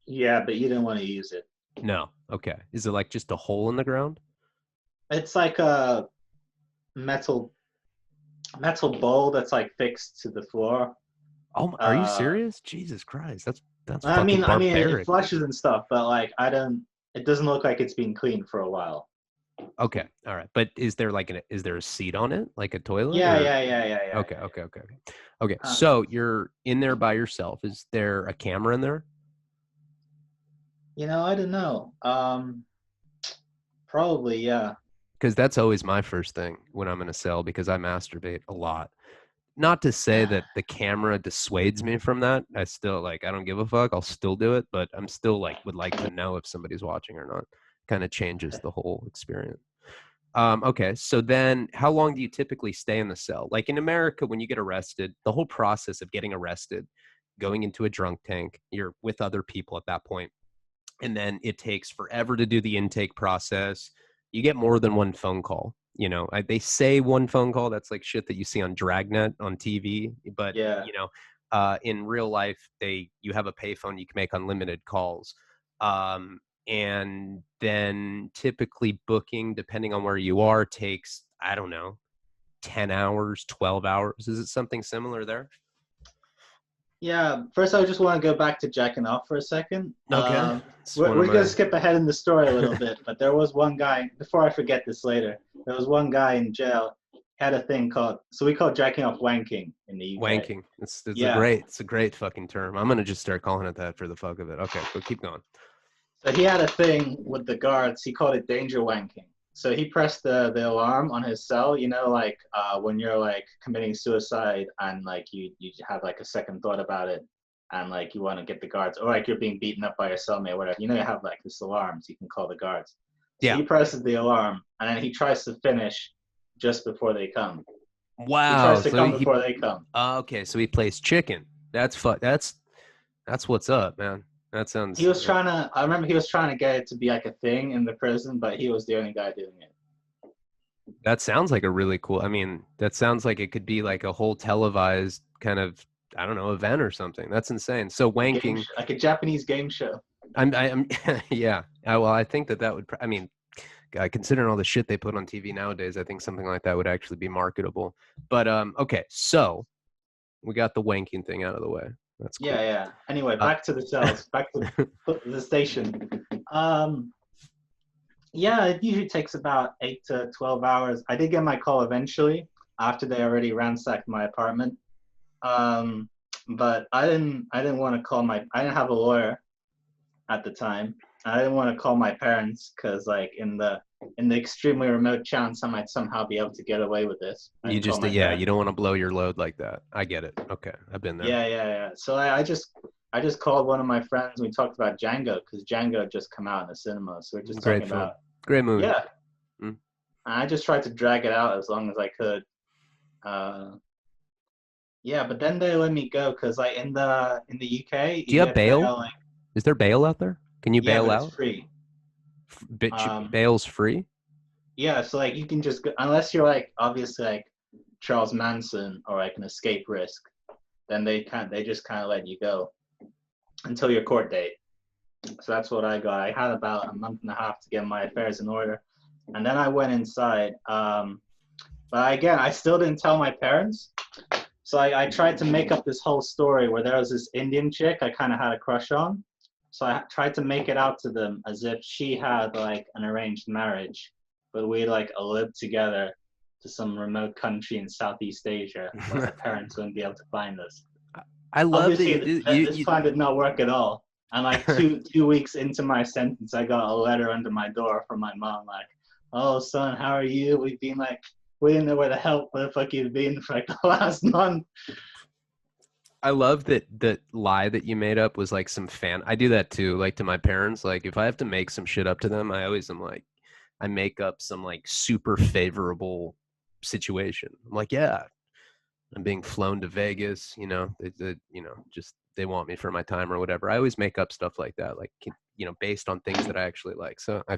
yeah, but you didn't want to use it. No. Okay. Is it like just a hole in the ground? It's like a metal metal bowl that's like fixed to the floor. Oh, are you Uh, serious? Jesus Christ. That's I fucking mean, it barbaric. flushes and stuff, but like I don't. It doesn't look like it's been cleaned for a while. Okay. All right. But is there a seat on it, like a toilet Yeah, or yeah, yeah, yeah, yeah, okay, yeah, okay, okay, okay. Okay. yeah. So you're in there by yourself. Is there a camera in there? I don't know. Probably, yeah. Because that's always my first thing when I'm in a cell because I masturbate a lot. Not to say that the camera dissuades me from that. I still I don't give a fuck. I'll still do it, but I'm still would like to know if somebody's watching or not. Kind of changes the whole experience. Okay, so then how long do you typically stay in the cell? Like in America, when you get arrested, the whole process of getting arrested, going into a drunk tank, you're with other people at that point, and then it takes forever to do the intake process. You get more than one phone call. They say one phone call. That's like shit that you see on Dragnet on TV, but Yeah. in real life, you have a payphone. You can make unlimited calls. And then typically booking, depending on where you are, takes, I don't know, 10 hours, 12 hours. Is it something similar there? Yeah, first I just want to go back to jacking off for a second. Okay. It's We're, one of we're going to my, skip ahead in the story a little bit, but there was one guy, before I forget this later, there was one guy in jail, had a thing called, so we call jacking off wanking in the UK. wanking. Yeah, It's a great fucking term. I'm going to just start calling it that for the fuck of it. Okay, go keep going. so he had a thing with the guards, he called it danger wanking. So he pressed the alarm on his cell, like when you're like committing suicide and like you have like a second thought about it and like you want to get the guards or like you're being beaten up by your cellmate or whatever. You have like this alarm so you can call the guards. So Yeah. he presses the alarm and then he tries to finish just before they come. He Wow. tries to So come before they come. okay. So he plays chicken. That's what's up, man. That He sounds, was trying to, I remember he was trying to get it to be like a thing in the prison, but he was the only guy doing it. that sounds like a really cool, that sounds like it could be like a whole televised kind of, I don't know, event or something. That's insane. So wanking, Like a Japanese game show. I'm yeah. Well, I think that would, considering all the shit they put on TV nowadays, I think something like that would actually be marketable. But okay, so we got the wanking thing out of the way. That's cool. Yeah, yeah. Anyway, Uh, back to the cells, back to the station. Um, yeah, it usually takes about 8 to 12 hours. I did get my call eventually after they already ransacked my apartment. Um, but I didn't want to call I didn't have a lawyer at the time. I didn't want to call my parents because like in the extremely remote chance I might somehow be able to get away with this. I you didn't call just my yeah, you parents. don't want to blow your load like that. I get it. Okay, I've been there. Yeah, yeah, yeah. So I just called one of my friends. We talked about Django because Django had just come out in the cinema. So we're just talking Great film. about Great movie. yeah. Mm. And I just tried to drag it out as long as I could. Yeah, but then they let me go because like in the UK Do you you have get bail? bail like Is there bail out there? Can you yeah, bail but it's out? free. Um, Bail's free? yeah, so like you can just go unless you're like obviously like Charles Manson or like an escape risk, then they just kind of let you go until your court date. So that's what I got. I had about a month and a half to get my affairs in order, and then I went inside. But again, I still didn't tell my parents. So I tried to make up this whole story where there was this Indian chick I kind of had a crush on. So I tried to make it out to them as if she had like an arranged marriage, but we like lived together to some remote country in Southeast Asia where my parents wouldn't be able to find us. I love that you Obviously, do. You, this you plan did not work at all. And like two weeks into my sentence, I got a letter under my door from my mom, like, "Oh son, how are you? We've been like, we didn't know where the fuck you've been for like the last month." I love that the lie that you made up was like some fan. I do that too, like to my parents. Like if I have to make some shit up to them, I always am like, I make up some like super favorable situation. I'm like, yeah, I'm being flown to Vegas. Just they want me for my time or whatever. I always make up stuff like that, like based on things that I actually like. So I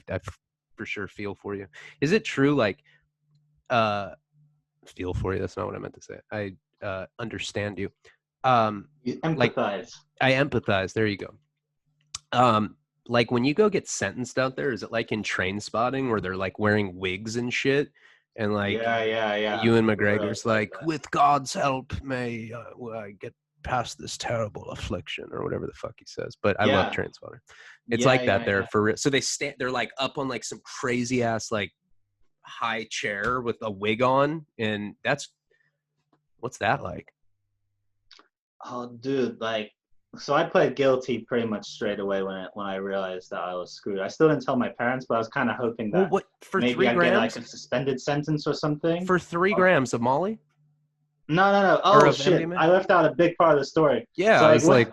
for sure feel for you. Is it true? Like, feel for you. That's not what I meant to say. I understand you. You Like empathize. I empathize. There you go. Like when you go get sentenced out there, is it like in Train Spotting where they're like wearing wigs and shit, and like Yeah. Ewan It really McGregor's like like, that. with God's help, may I get past this terrible affliction or whatever the fuck he says. But I love Yeah, Train Spotting. It's like that there yeah. for real. So they're like up on like some crazy ass like high chair with a wig on, and what's that like? Oh, dude, like, so I pled guilty pretty much straight away when I realized that I was screwed. I still didn't tell my parents, but I was kind of hoping Well, that what for maybe three I'd get like grams? a suspended sentence or something. For three Or, grams of Molly no. or Oh of shit, MDMA? I left out a big part of the story. Yeah, So I like, was what? like,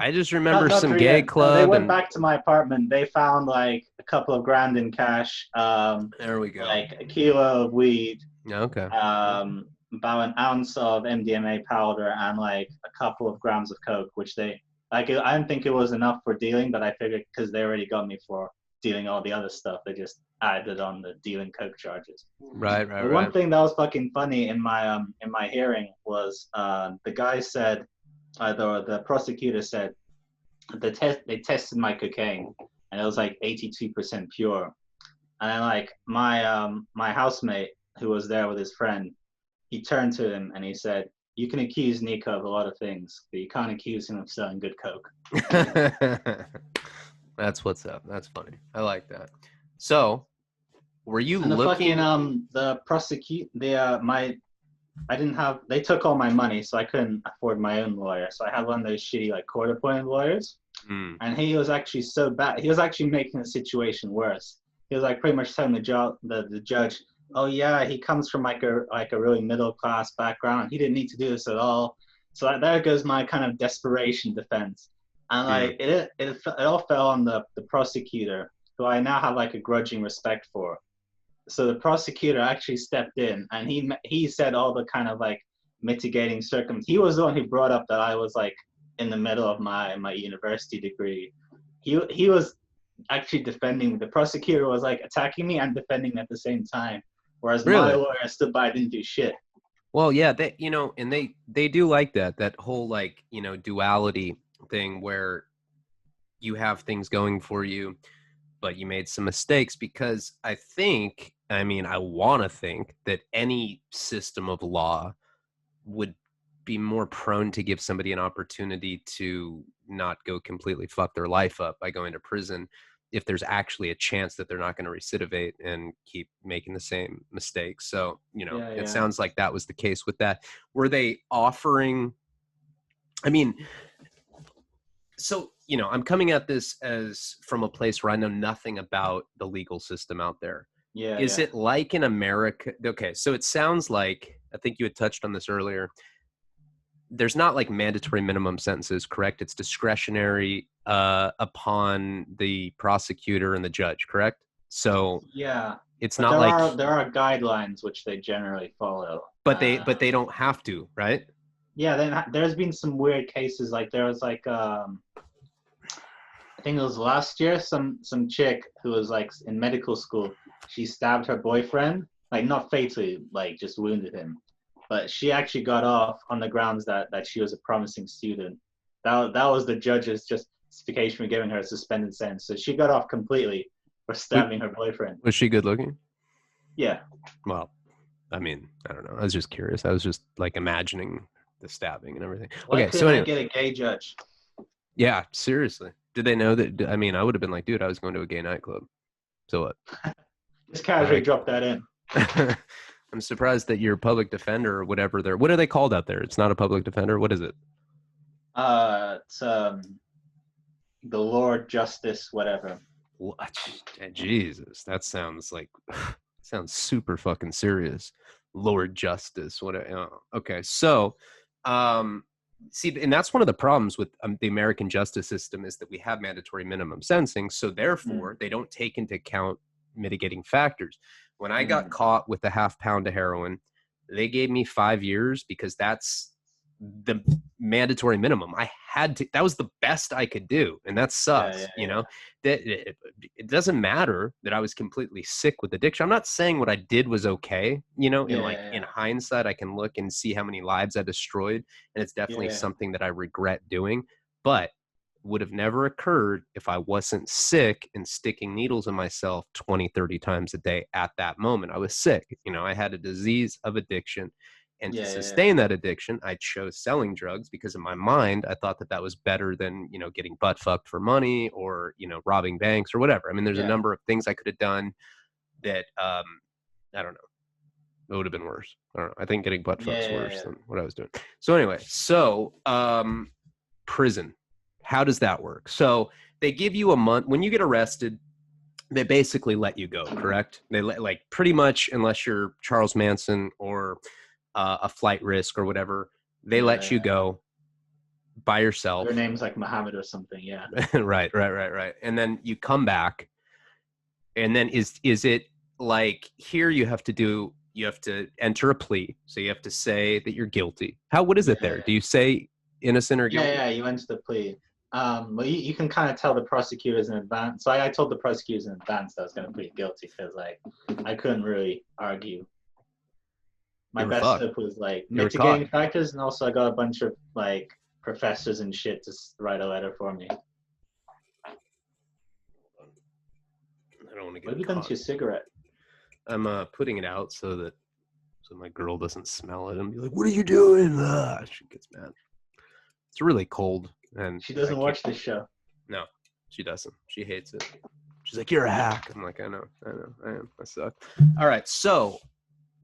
I just Not remember not some three gay yet. No, they club went and back to my apartment. They found like a couple of grand in cash, there we go. like a kilo of weed, Okay. about an ounce of MDMA powder, and like a couple of grams of coke, which they like. I didn't think it was enough for dealing, but I figured because they already got me for dealing all the other stuff, they just added on the dealing coke charges. But one Right. thing that was fucking funny in my hearing was the guy said, the prosecutor said they tested my cocaine and it was like 82% pure. And then like my housemate who was there with his friend, he turned to him and he said, "You can accuse Niko of a lot of things, but you can't accuse him of selling good coke." That's what's up. That's funny. I like that. So, were you And the fucking looking? the prosecute the my I didn't have they took all my money, so I couldn't afford my own lawyer. So I had one of those shitty like court appointed lawyers. Hmm. And he was actually so bad. He was actually making the situation worse. He was like pretty much telling the judge, "Oh yeah, he comes from like a really middle class background. He didn't need to do this at all." So like, there goes my kind of desperation defense, and Hmm. like it all fell on the prosecutor, who I now have like a grudging respect for. So the prosecutor actually stepped in, and he said all the kind of like mitigating circumstances. He was the one who brought up that I was like in the middle of my university degree. He was actually defending me. The prosecutor was like attacking me and defending me at the same time, whereas my Really? lawyer stood by, didn't do shit. Well, yeah, and they do like that whole like, duality thing where you have things going for you, but you made some mistakes because I want to think that any system of law would be more prone to give somebody an opportunity to not go completely fuck their life up by going to prison if there's actually a chance that they're not going to recidivate and keep making the same mistakes. So, it Yeah. sounds like that was the case with that. Were they offering, I mean, so, I'm coming at this as from a place where I know nothing about the legal system out there. Is Yeah. it like in America? Okay, so it sounds like, I think you had touched on this earlier, there's not like mandatory minimum sentences, correct? It's discretionary upon the prosecutor and the judge, correct? So Yeah. it's But not like, there are guidelines which they generally follow. but they don't have to, right? yeah, then there's been some weird cases. Like there was like I think it was last year, some chick who was like in medical school. She stabbed her boyfriend, like not fatally, like just wounded him. But she actually got off on the grounds that she was a promising student. That was the judge's justification for giving her a suspended sentence. So she got off completely for stabbing her boyfriend. Was she good looking? Yeah. Well, I mean, I don't know. I was just curious. I was just like imagining the stabbing and everything. Why Okay, so couldn't I anyway, get a gay judge? yeah, seriously. Did they know that? I mean, I would have been like, dude, I was going to a gay nightclub. So what? Just casually drop that in. I'm surprised that your public defender or whatever they're. What are they called out there? It's not a public defender. What is it? It's the Lord Justice, whatever. What? Jesus, that sounds like sounds super fucking serious. Lord Justice. What? Okay, so, see, and that's one of the problems with the American justice system is that we have mandatory minimum sentencing, so therefore they don't take into account mitigating factors. When I got caught with a half pound of heroin, they gave me 5 years because that's the mandatory minimum. I had to, that was the best I could do. And that sucks, you know, that it doesn't matter that I was completely sick with addiction. I'm not saying what I did was okay, you know, in hindsight, I can look and see how many lives I destroyed. And it's definitely something that I regret doing, but would have never occurred if I wasn't sick and sticking needles in myself 20, 30 times a day at that moment. I was sick. You know, I had a disease of addiction. And to sustain that addiction, I chose selling drugs because in my mind, I thought that that was better than, you know, getting butt fucked for money or, you know, robbing banks or whatever. I mean, there's a number of things I could have done that, I don't know. It would have been worse. I don't know. I think getting butt fucked worse than what I was doing. So anyway, prison. How does that work? So they give you a month when you get arrested. They basically let you go, correct? They let, like, pretty much, unless you're Charles Manson or a flight risk or whatever, they let you go by yourself. Your name's like Muhammad or something, right. And then you come back, and then is it like here you have to enter a plea, so you have to say that you're guilty. What is it there? Do you say innocent or guilty? You enter the plea. Well, you can kind of tell the prosecutors in advance. So I told the prosecutors in advance that I was going to plead guilty because like I couldn't really argue. My best tip was like mitigating factors, and also I got a bunch of like professors and shit to write a letter for me. I don't want to get. What have you done to your cigarette? I'm putting it out so my girl doesn't smell it and be like, "What are you doing?" She gets mad. It's really cold. And she doesn't watch this show. No, she doesn't. She hates it. She's like, "You're a hack." I'm like, I know, I am. I suck. All right, so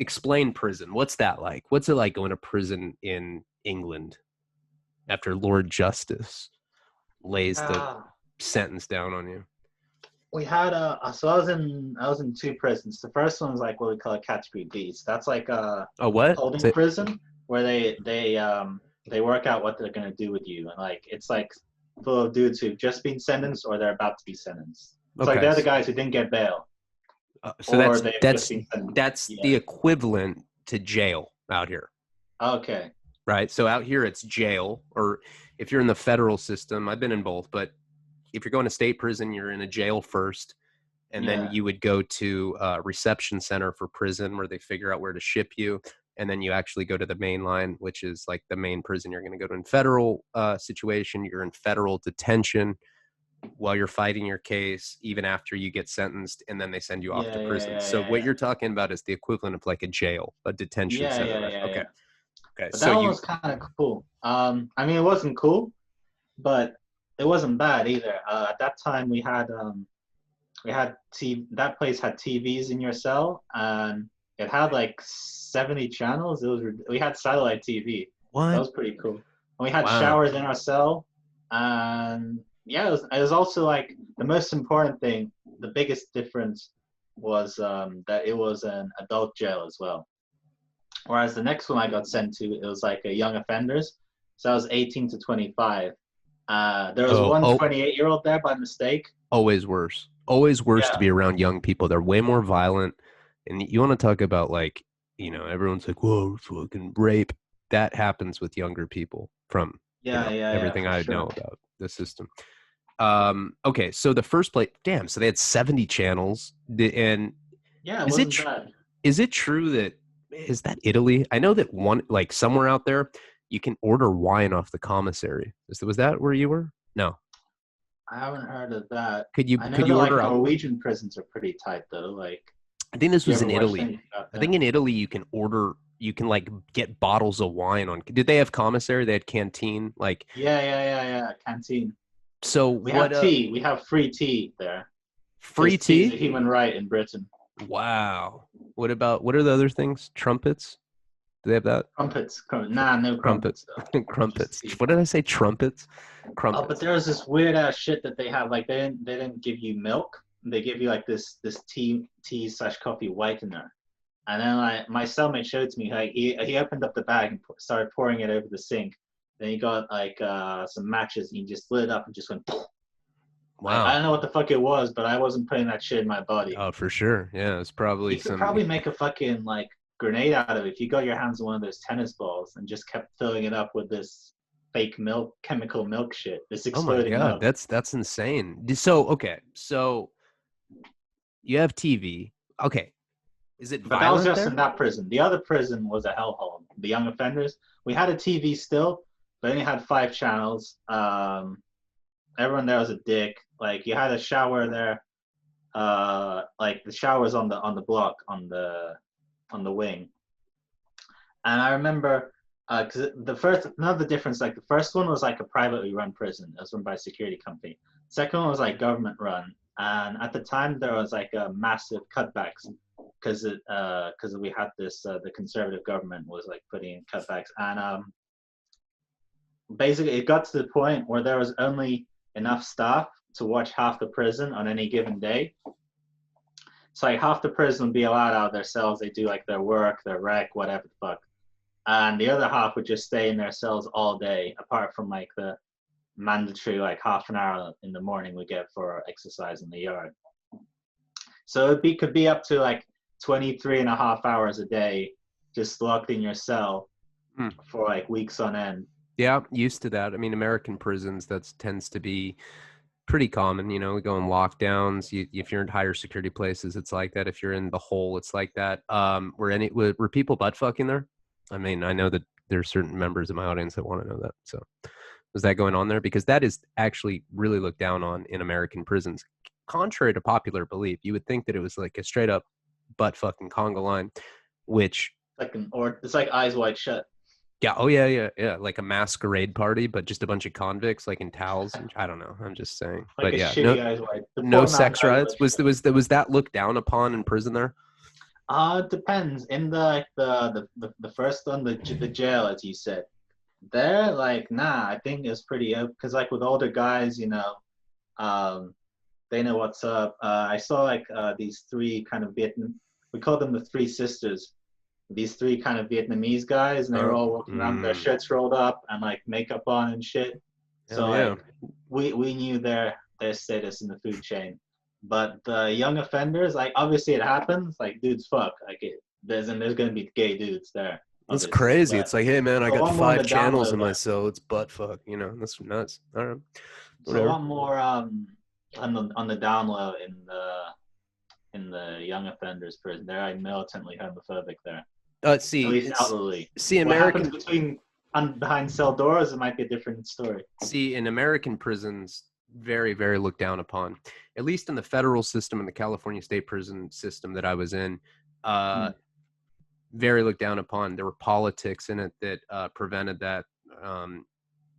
explain prison. What's that like? What's it like going to prison in England after Lord Justice lays the sentence down on you? We had so I was in two prisons. The first one was like what we call a category B. So that's like a holding prison where they work out what they're going to do with you. And like, it's like full of dudes who've just been sentenced or they're about to be sentenced. It's like they're the guys who didn't get bail. So that's the equivalent to jail out here. Okay. Right. So out here it's jail, or if you're in the federal system, I've been in both, but if you're going to state prison, you're in a jail first. And then you would go to a reception center for prison where they figure out where to ship you. And then you actually go to the main line, which is like the main prison you're going to go to. In federal situation, you're in federal detention while you're fighting your case, even after you get sentenced, and then they send you off to prison. So what you're talking about is the equivalent of like a jail, a detention center. Okay. But so that one was kind of cool. I mean, it wasn't cool, but it wasn't bad either. At that time, we had that place had TVs in your cell, and it had like 70 channels. We had satellite TV. What? That was pretty cool. And we had showers in our cell, and it was also like the most important thing. The biggest difference was that it was an adult jail as well. Whereas the next one I got sent to, it was like a young offenders. So I was 18 to 25. There was one 28-year-old there by mistake. Always worse. Always worse to be around young people. They're way more violent. And you want to talk about like, you know, everyone's like, whoa, fucking rape. that happens with younger people from everything for I sure. know about the system. Okay, so the first play, damn, so they had 70 channels, and Yeah, it is it wasn't bad. is it true that is that Italy? I know that one like somewhere out there you can order wine off the commissary. Was that where you were? No. I haven't heard of that. I Could know that you like order out? Norwegian prisons are pretty tight though. Like, I think this you was ever in watched Italy. anything about I that? think in Italy you can like get bottles of wine on. Did they have commissary? They had canteen like Yeah. Canteen. so We what have tea. We have free tea there free because tea is a tea? human right in Britain. Wow. What are the other things? Trumpets? Do they have that? Crumpets. Nah, no Crumpet. crumpets though. Just Crumpets. tea. What did I say? Trumpets? Oh, but Crumpets. there was this weird ass shit that they have. Like they didn't give you milk. They give you like this tea slash coffee whitener. And then like my cellmate showed to me like he opened up the bag and started pouring it over the sink. Then he got like some matches and he just lit it up and just went. I Wow. don't know what the fuck it was, but I wasn't putting that shit in my body. Oh, for sure. Yeah, it's probably You could some. probably make a fucking like grenade out of it if you got your hands on one of those tennis balls and just kept filling it up with this fake milk, chemical milk shit, this Oh my exploding God, milk. that's insane. So okay, so you have TV. Okay, is it But that was violent just in there? that prison. The other prison was a hellhole. The young offenders. We had a TV still, but only had 5 channels. Everyone there was a dick. Like you had a shower there. Like the shower's on the block on the wing. And I remember because another difference, like the first one was like a privately run prison. It was run by a security company. Second one was like government run. And at the time there was like a massive cutbacks because we had this the conservative government was like putting in cutbacks and basically it got to the point where there was only enough staff to watch half the prison on any given day. So like half the prison would be allowed out of their cells. They do like their work, their rec, whatever the fuck, and the other half would just stay in their cells all day, apart from like the mandatory like half an hour in the morning we get for exercise in the yard. So could be up to like 23 and a half hours a day just locked in your cell for like weeks on end. Yeah, used to that. I mean, American prisons, that tends to be pretty common. You know, we go in lockdowns. If you're in higher security places, it's like that. If you're in the hole, it's like that. Were people butt fucking there? I mean, I know that there's certain members of my audience that want to know that. So, was that going on there? Because that is actually really looked down on in American prisons. Contrary to popular belief, you would think that it was like a straight up butt fucking conga line, which It's like Eyes Wide Shut. yeah, oh yeah, like a masquerade party, but just a bunch of convicts like in towels. I don't know. I'm just saying, Like but a yeah, shitty Eyes Wide. The no poor man's sex Eyes riots. Wide Was Shut. was that looked down upon in prison there? It depends. In the first one, the jail, as you said, there like nah. I think it's pretty open because like with older guys, you know, they know what's up. I saw like these 3 kind of we call them the 3 sisters. These 3 kind of Vietnamese guys, and they were all walking around with their shirts rolled up and like makeup on and shit. So like we knew their status in the food chain. But the young offenders, like obviously it happens, like dudes fuck. Like there's gonna be gay dudes there. It's Obviously. crazy. But It's like, hey man, I a got lot more on 5 the down channels low in my there. cell. It's butt fuck. You know, that's nuts. All right, It's a whatever. lot more on the down low in the young offenders prison. They're like militantly homophobic there. At least outwardly. What happens behind cell doors, it might be a different story. See, in American prisons, very, very looked down upon. At least in the federal system and the California state prison system that I was in, very looked down upon. There were politics in it that prevented that.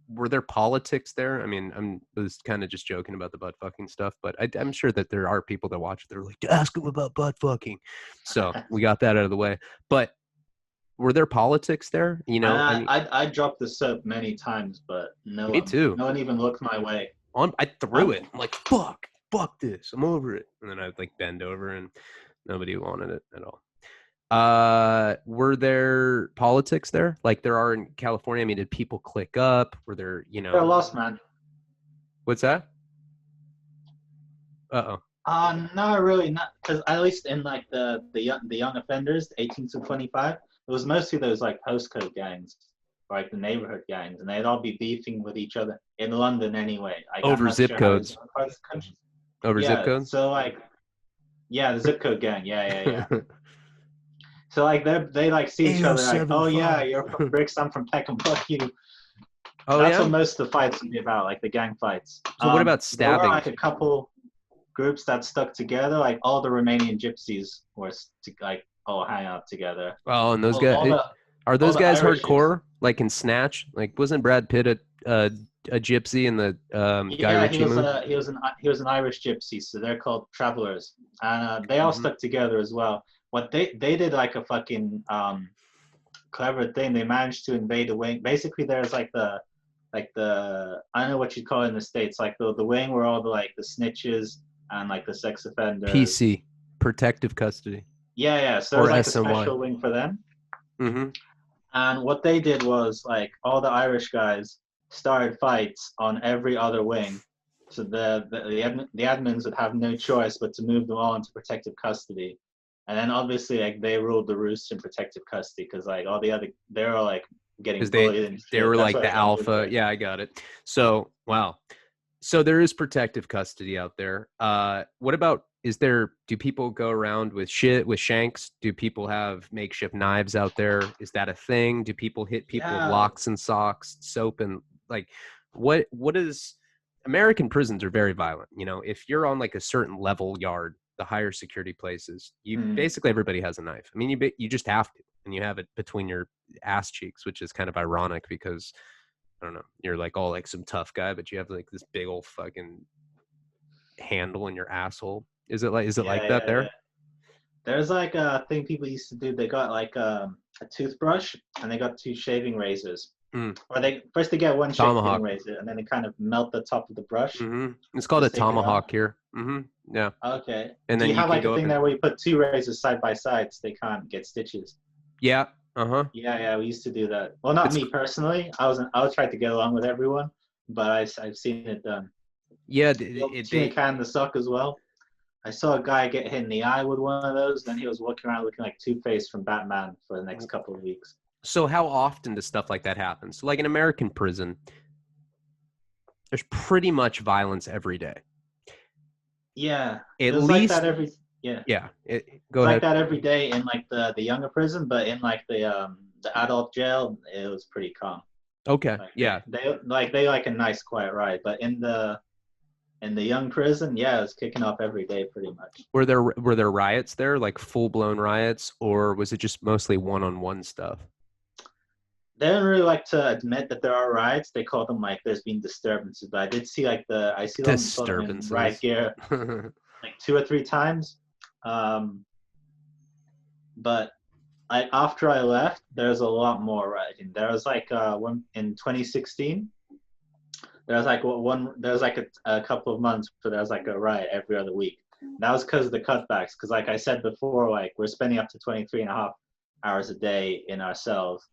Were there politics there? I mean, I was kind of just joking about the butt fucking stuff, but I'm sure that there are people that watch it. They're like, ask them about butt fucking. So we got that out of the way. But were there politics there? You know, I mean, I dropped the soap many times, but no one even looked my way. I threw it. I'm like, fuck this. I'm over it. And then I'd like bend over and nobody wanted it at all. Were there politics there? Like there are in California? I mean, did people click up? Were there, you know? They're lost, man. What's that? Uh-oh. Not really, not because at least in like the young offenders, 18 to 25, it was mostly those like postcode gangs. or like the neighborhood gangs, and they'd all be beefing with each other in London anyway. Like, I'm Over not zip sure how it is codes. in other parts of the country. Over zip Yeah, codes. so like, yeah, the zip code gang. Yeah. So like they like see each other like, oh yeah, 807. you're from Bricks, I'm from Peckham, fuck you. Oh That's yeah. what most of the fights would be about, like the gang fights. So what about There were like stabbings? a couple groups that stuck together, like all the Romanian gypsies were like all hang out together. Oh, and those All guys, the are all those the guys Irish gypsies. hardcore? Like in Snatch? Like wasn't Brad Pitt a gypsy in the Guy Yeah, Ritchie movie? he was an Irish gypsy, so they're called travelers, and they all Hmm. stuck together as well. What they did like a fucking clever thing. They managed to invade a wing. Basically, there's like the I don't know what you'd call it in the States, like the wing where all the like the snitches and like the sex offenders. PC, protective custody, Yeah. So or there's like a SNY. special wing for them. Hmm. And what they did was like all the Irish guys started fights on every other wing. So the admins would have no choice but to move them all into protective custody. And then obviously like they ruled the roost in protective custody because like all the other they're all like getting Because bullied and they shit. were That's like why they the got moved alpha. there. Yeah, I got it. So wow. So there is protective custody out there. What about, do people go around with shanks? Do people have makeshift knives out there? Is that a thing? Do people hit people with Yeah. locks and socks, soap, and like what is American prisons are very violent. You know, if you're on like a certain level yard, the higher security places, you Hmm. basically everybody has a knife. I mean, you just have to, and you have it between your ass cheeks, which is kind of ironic because I don't know. You're like all like some tough guy, but you have like this big old fucking handle in your asshole. Is it like that Yeah. there? There's like a thing people used to do. They got like a toothbrush and they got two shaving razors. Mm. Or they get one shaving Tomahawk. razor and then they kind of melt the top of the brush It's called to a stick it on. tomahawk here. Yeah. Okay. And Do then you you have can like a go up thing and there where you put two razors side by side so they can't get stitches? yeah. Uh-huh. Yeah, we used to do that. Well, not It's me personally. I was trying to get along with everyone, but I've seen it done. yeah, Well, tuna can in the sock as well. I saw a guy get hit in the eye with one of those. Then he was walking around looking like Two-Face from Batman for the next couple of weeks. so how often does stuff like that happen? So like in American prison, there's pretty much violence every day. Yeah, it At was like that least every. Yeah, yeah. it Go was like ahead. that every day in like the younger prison, but in like the adult jail, it was pretty calm. Okay. Like Yeah. they like a nice quiet ride, but in the young prison, yeah, it was kicking off every day pretty much. Were there riots there, like full blown riots, or was it just mostly one-on-one stuff? They don't really like to admit that there are riots. They call them like there's been disturbances, but I did see like I see them saw them in riot Disturbances. gear like two or three times. Um, but after I left, there's a lot more rioting. There was like one in 2016. There was like there was like a couple of months where there was like a riot every other week. That was because of the cutbacks. Because like I said before, like we're spending up to 23 and a half hours a day in our cells,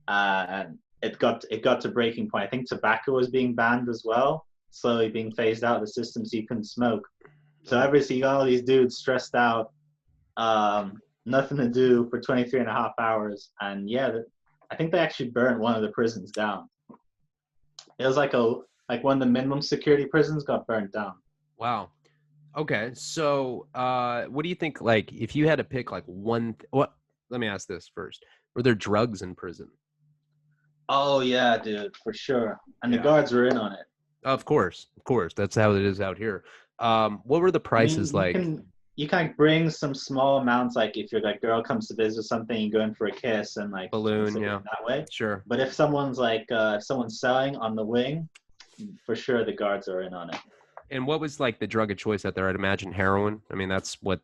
and it got to breaking point. I think tobacco was being banned as well, slowly being phased out of the system, so you couldn't smoke. So you got all these dudes stressed out, nothing to do for 23 and a half hours, and yeah, I think they actually burned one of the prisons down. It was like one of the minimum security prisons got burnt down. Wow. Okay. So, what do you think? Like, if you had to pick like what? Let me ask this first. Were there drugs in prison? Oh yeah, dude, for sure. And the Yeah. guards were in on it. Of course. Of course. That's how it is out here. What were the I mean, prices like? you can bring some small amounts, like if your like girl comes to visit or something, you go in for a kiss and like Balloon. consider Yeah. it that way. Sure. But if someone's like if someone's selling on the wing, for sure the guards are in on it. And what was like the drug of choice out there? I'd imagine heroin. I mean, that's what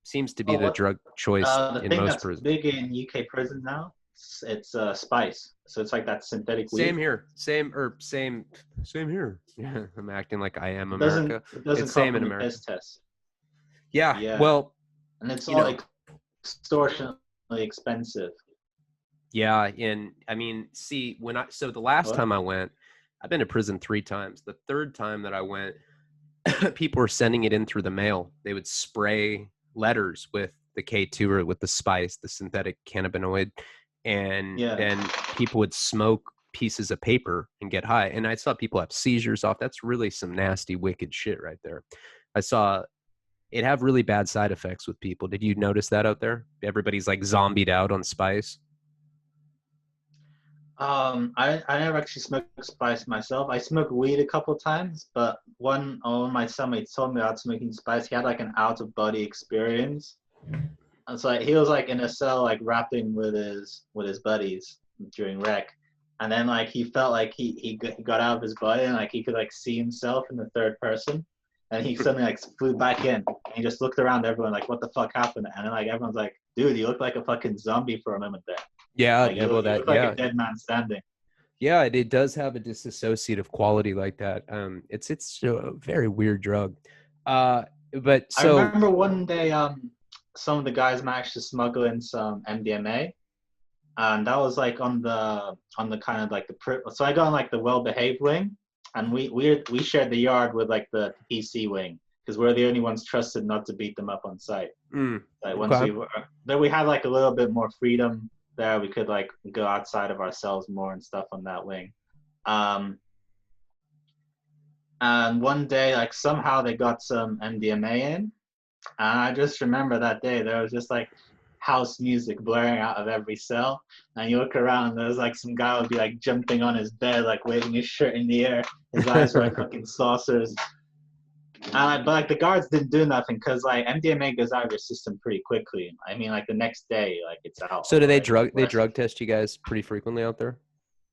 seems to be Oh, the what drug choice the in thing most that's prisons. big in UK prisons now, it's spice. So it's like that synthetic Same weed. here. Same here. Yeah, I'm acting like I am America. It doesn't It's come same in from the America. piss test. Yeah. Yeah, Well, and it's you all know, extortionately expensive. yeah. And I mean, see, so the last What? time I went, I've been to prison 3 times. The third time that I went, people were sending it in through the mail. They would spray letters with the K2 or with the spice, the synthetic cannabinoid, and Yeah. then people would smoke pieces of paper and get high. And I saw people have seizures off. That's really some nasty, wicked shit right there. I saw it have really bad side effects with people. Did you notice that out there? Everybody's like zombied out on spice. I never actually smoked spice myself. I smoked weed a couple times, but one of my cellmates told me about smoking spice. He had like an out of body experience. And so like, he was like in a cell, like rapping with his buddies during rec, and then like he felt like he got out of his body and like he could like see himself in the third person, and he suddenly like flew back in and he just looked around everyone like, what the fuck happened? And then like everyone's like, dude, you look like a fucking zombie for a moment there. Yeah, Like well, you look like a dead man standing. yeah, it does have a disassociative quality like that. It's a very weird drug. But I so remember one day, some of the guys managed to smuggle in some MDMA, and that was like on the kind of like so I got on like the well-behaved wing, and we shared the yard with like the PC wing because we're the only ones trusted not to beat them up on site. Like once okay. we had like a little bit more freedom there, we could like go outside of ourselves more and stuff on that wing. And one day, like somehow they got some MDMA in, and I just remember that day there was just like house music blaring out of every cell, and you look around, there's like some guy would be like jumping on his bed, like waving his shirt in the air. His eyes were like fucking saucers. But like the guards didn't do nothing because like MDMA goes out of your system pretty quickly. I mean, like the next day, like it's out. So do they Already. drug test you guys pretty frequently out there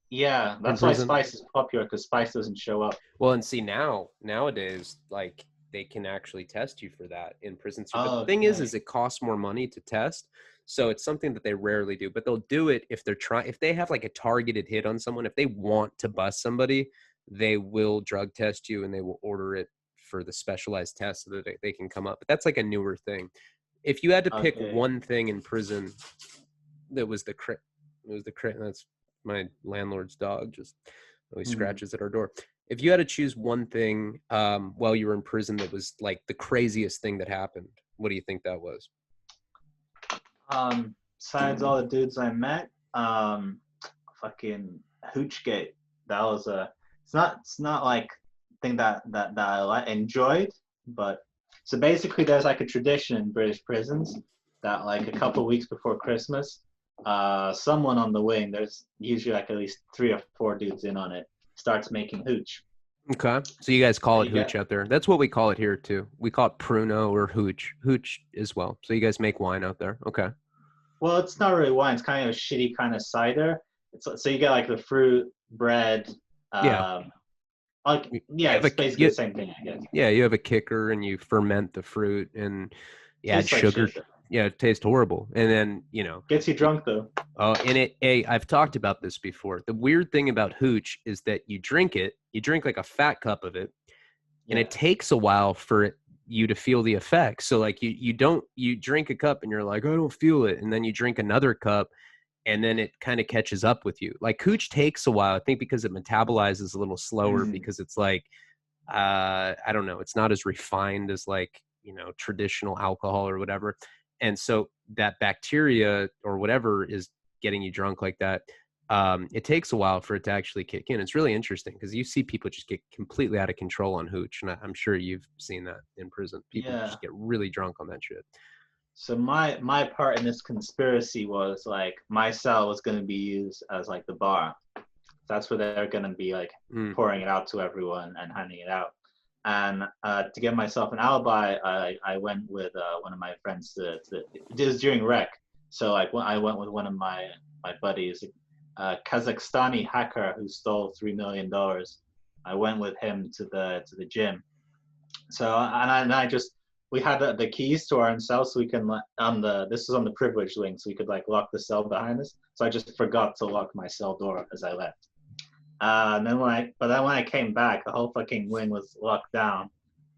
Yeah, in that's why prison? Spice is popular because Spice doesn't show up. Well, and see nowadays, like they can actually test you for that in prison too. But the thing Okay. is it costs more money to test. So it's something that they rarely do, but they'll do it if if they have like a targeted hit on someone, if they want to bust somebody, they will drug test you and they will order it for the specialized test so that they can come up. But that's like a newer thing. If you had to pick Okay. one thing in prison that was the crit, it was the crit. That's my landlord's dog just always scratches at our door. If you had to choose one thing while you were in prison that was like the craziest thing that happened, what do you think that was? Besides all the dudes I met, fucking Hoochgate. That was it's not like thing that I enjoyed, but so basically there's like a tradition in British prisons that like a couple weeks before Christmas, someone on the wing, there's usually like at least 3 or 4 dudes in on it, starts making hooch. Okay. So you guys call And it you hooch get out there. That's what we call it here too. We call it pruno or hooch. Hooch as well. So you guys make wine out there. Okay. well, it's not really wine. It's kind of a shitty kind of cider. So you get like the fruit, bread, Yeah. like You yeah, have it's basically the same thing, I guess. yeah, you have a kicker and you ferment the fruit and you add Tastes like sugar. shit though. Yeah, it tastes horrible. And then, Gets you drunk though. oh, and I've talked about this before. The weird thing about hooch is that you drink like a fat cup of it, and Yeah. it takes a while for you to feel the effects. So like you drink a cup and you're like, I don't feel it. And then you drink another cup and then it kind of catches up with you. Like hooch takes a while, I think because it metabolizes a little slower because it's like, I don't know, it's not as refined as like, traditional alcohol or whatever. And so that bacteria or whatever is getting you drunk like that. It takes a while for it to actually kick in. It's really interesting because you see people just get completely out of control on hooch. And I'm sure you've seen that in prison. People Yeah. just get really drunk on that shit. So my part in this conspiracy was like my cell was going to be used as like the bar. That's where they're going to be like pouring it out to everyone and handing it out. And to give myself an alibi, I went with one of my friends it was during rec. So like I went with one of my buddies, a Kazakhstani hacker who stole $3 million. I went with him to the gym. So I just we had the keys to our own cell, so we can this was on the privilege wing, so we could like lock the cell behind us. So I just forgot to lock my cell door as I left. And then when I came back, the whole fucking wing was locked down,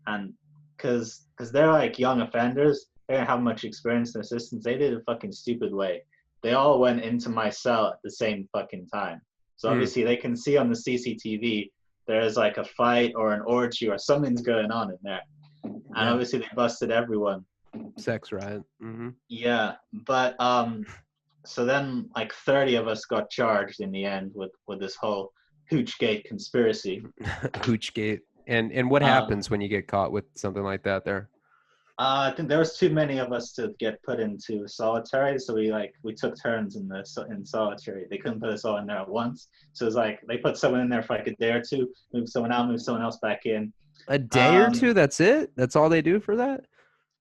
and because they're like young offenders, they didn't have much experience in the systems. They did it a fucking stupid way. They all went into my cell at the same fucking time. So obviously they can see on the CCTV there's like a fight or an orgy or something's going on in there. And obviously they busted everyone. Sex riot. Mm-hmm. Yeah, but so then like 30 of us got charged in the end with this whole Hoochgate conspiracy. Hoochgate. And what Um, happens when you get caught with something like that there? I think there was too many of us to get put into solitary, so we took turns in solitary. They couldn't put us all in there at once, so it was like they put someone in there for like a day or two, move someone else back in. A day or Um, two? That's it? That's all they do for that?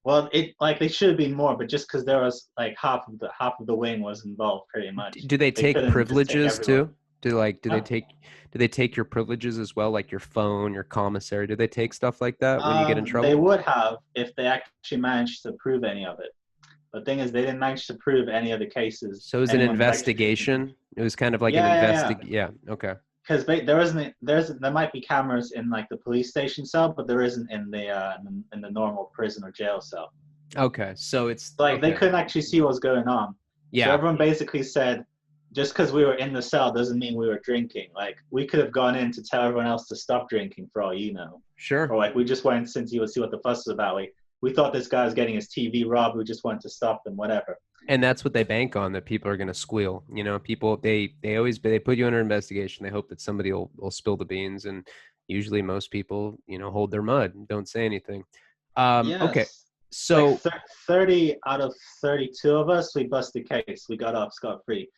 well, it like they should have been more, but just because there was like half of the wing was involved, pretty much, Do they they take couldn't just take privileges everyone. too? Do they Huh? take your privileges as well, like your phone, your commissary? Do they take stuff like that when you get in They trouble? would have if they actually managed to prove any of it. The thing is, they didn't manage to prove any of the cases. So it was an Anyone was actually taking. investigation. It was kind of like an Yeah. Yeah. Okay. Because there might be cameras in like the police station cell, but there isn't in the normal prison or jail cell. Okay. So it's Like they okay. couldn't actually see what was going on. So Yeah. everyone basically said, just because we were in the cell doesn't mean we were drinking. Like we could have gone in to tell everyone else to stop drinking for all you know, Sure. or like we just went since you would see what the fuss was about. Like we thought this guy was getting his TV robbed. We just wanted to stop them, whatever. And that's what they bank on, that people are going to squeal. You know, people they put you under investigation. They hope that somebody will spill the beans, and usually most people, hold their mud and don't say anything. Okay. Yes. Like So 30 out of 32 of us, we busted case. We got off scot-free.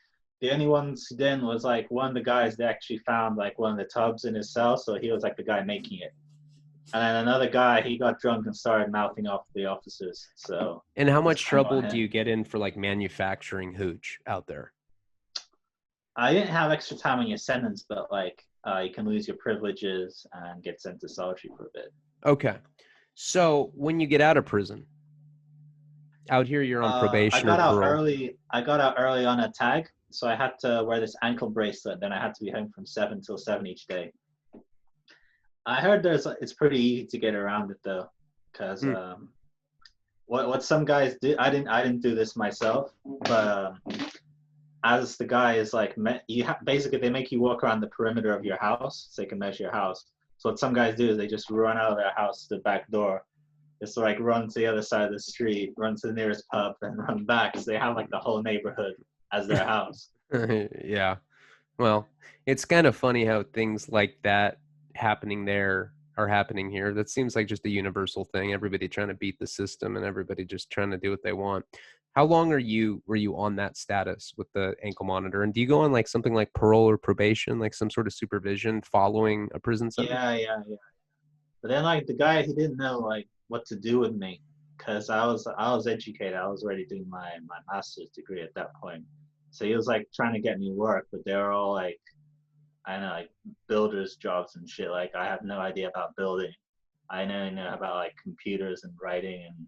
The only ones who didn't was like one of the guys, they actually found like one of the tubs in his cell, so he was like the guy making it. And then another guy, he got drunk and started mouthing off the officers. So and how it was much kind of trouble on do him. you get in for like manufacturing hooch out there? I didn't have extra time on your sentence, but like you can lose your privileges and get sent to solitary for a bit. Okay. So when you get out of prison, out here you're on I probation or got out parole. early. I got out early on a tag, so I had to wear this ankle bracelet. Then I had to be home from 7 till 7 each day. I heard it's pretty easy to get around it though, because Hmm. what some guys do. I didn't do this myself, but as the guy is like basically they make you walk around the perimeter of your house so they can measure your house. So what some guys do is they just run out of their house to the back door, just like run to the other side of the street, run to the nearest pub, and run back. So they have like the whole neighborhood as their house. Yeah. Well, it's kind of funny how things like that happening there are happening here. That seems like just a universal thing. Everybody trying to beat the system and everybody just trying to do what they want. How long were you on that status with the ankle monitor? And do you go on like something like parole or probation, like some sort of supervision following a prison sentence? Yeah. But then like the guy, he didn't know like what to do with me because I was educated. I was already doing my master's degree at that point. So he was like trying to get me work, but they were all like I know like builders jobs and shit. Like I have no idea about building. I know about like computers and writing and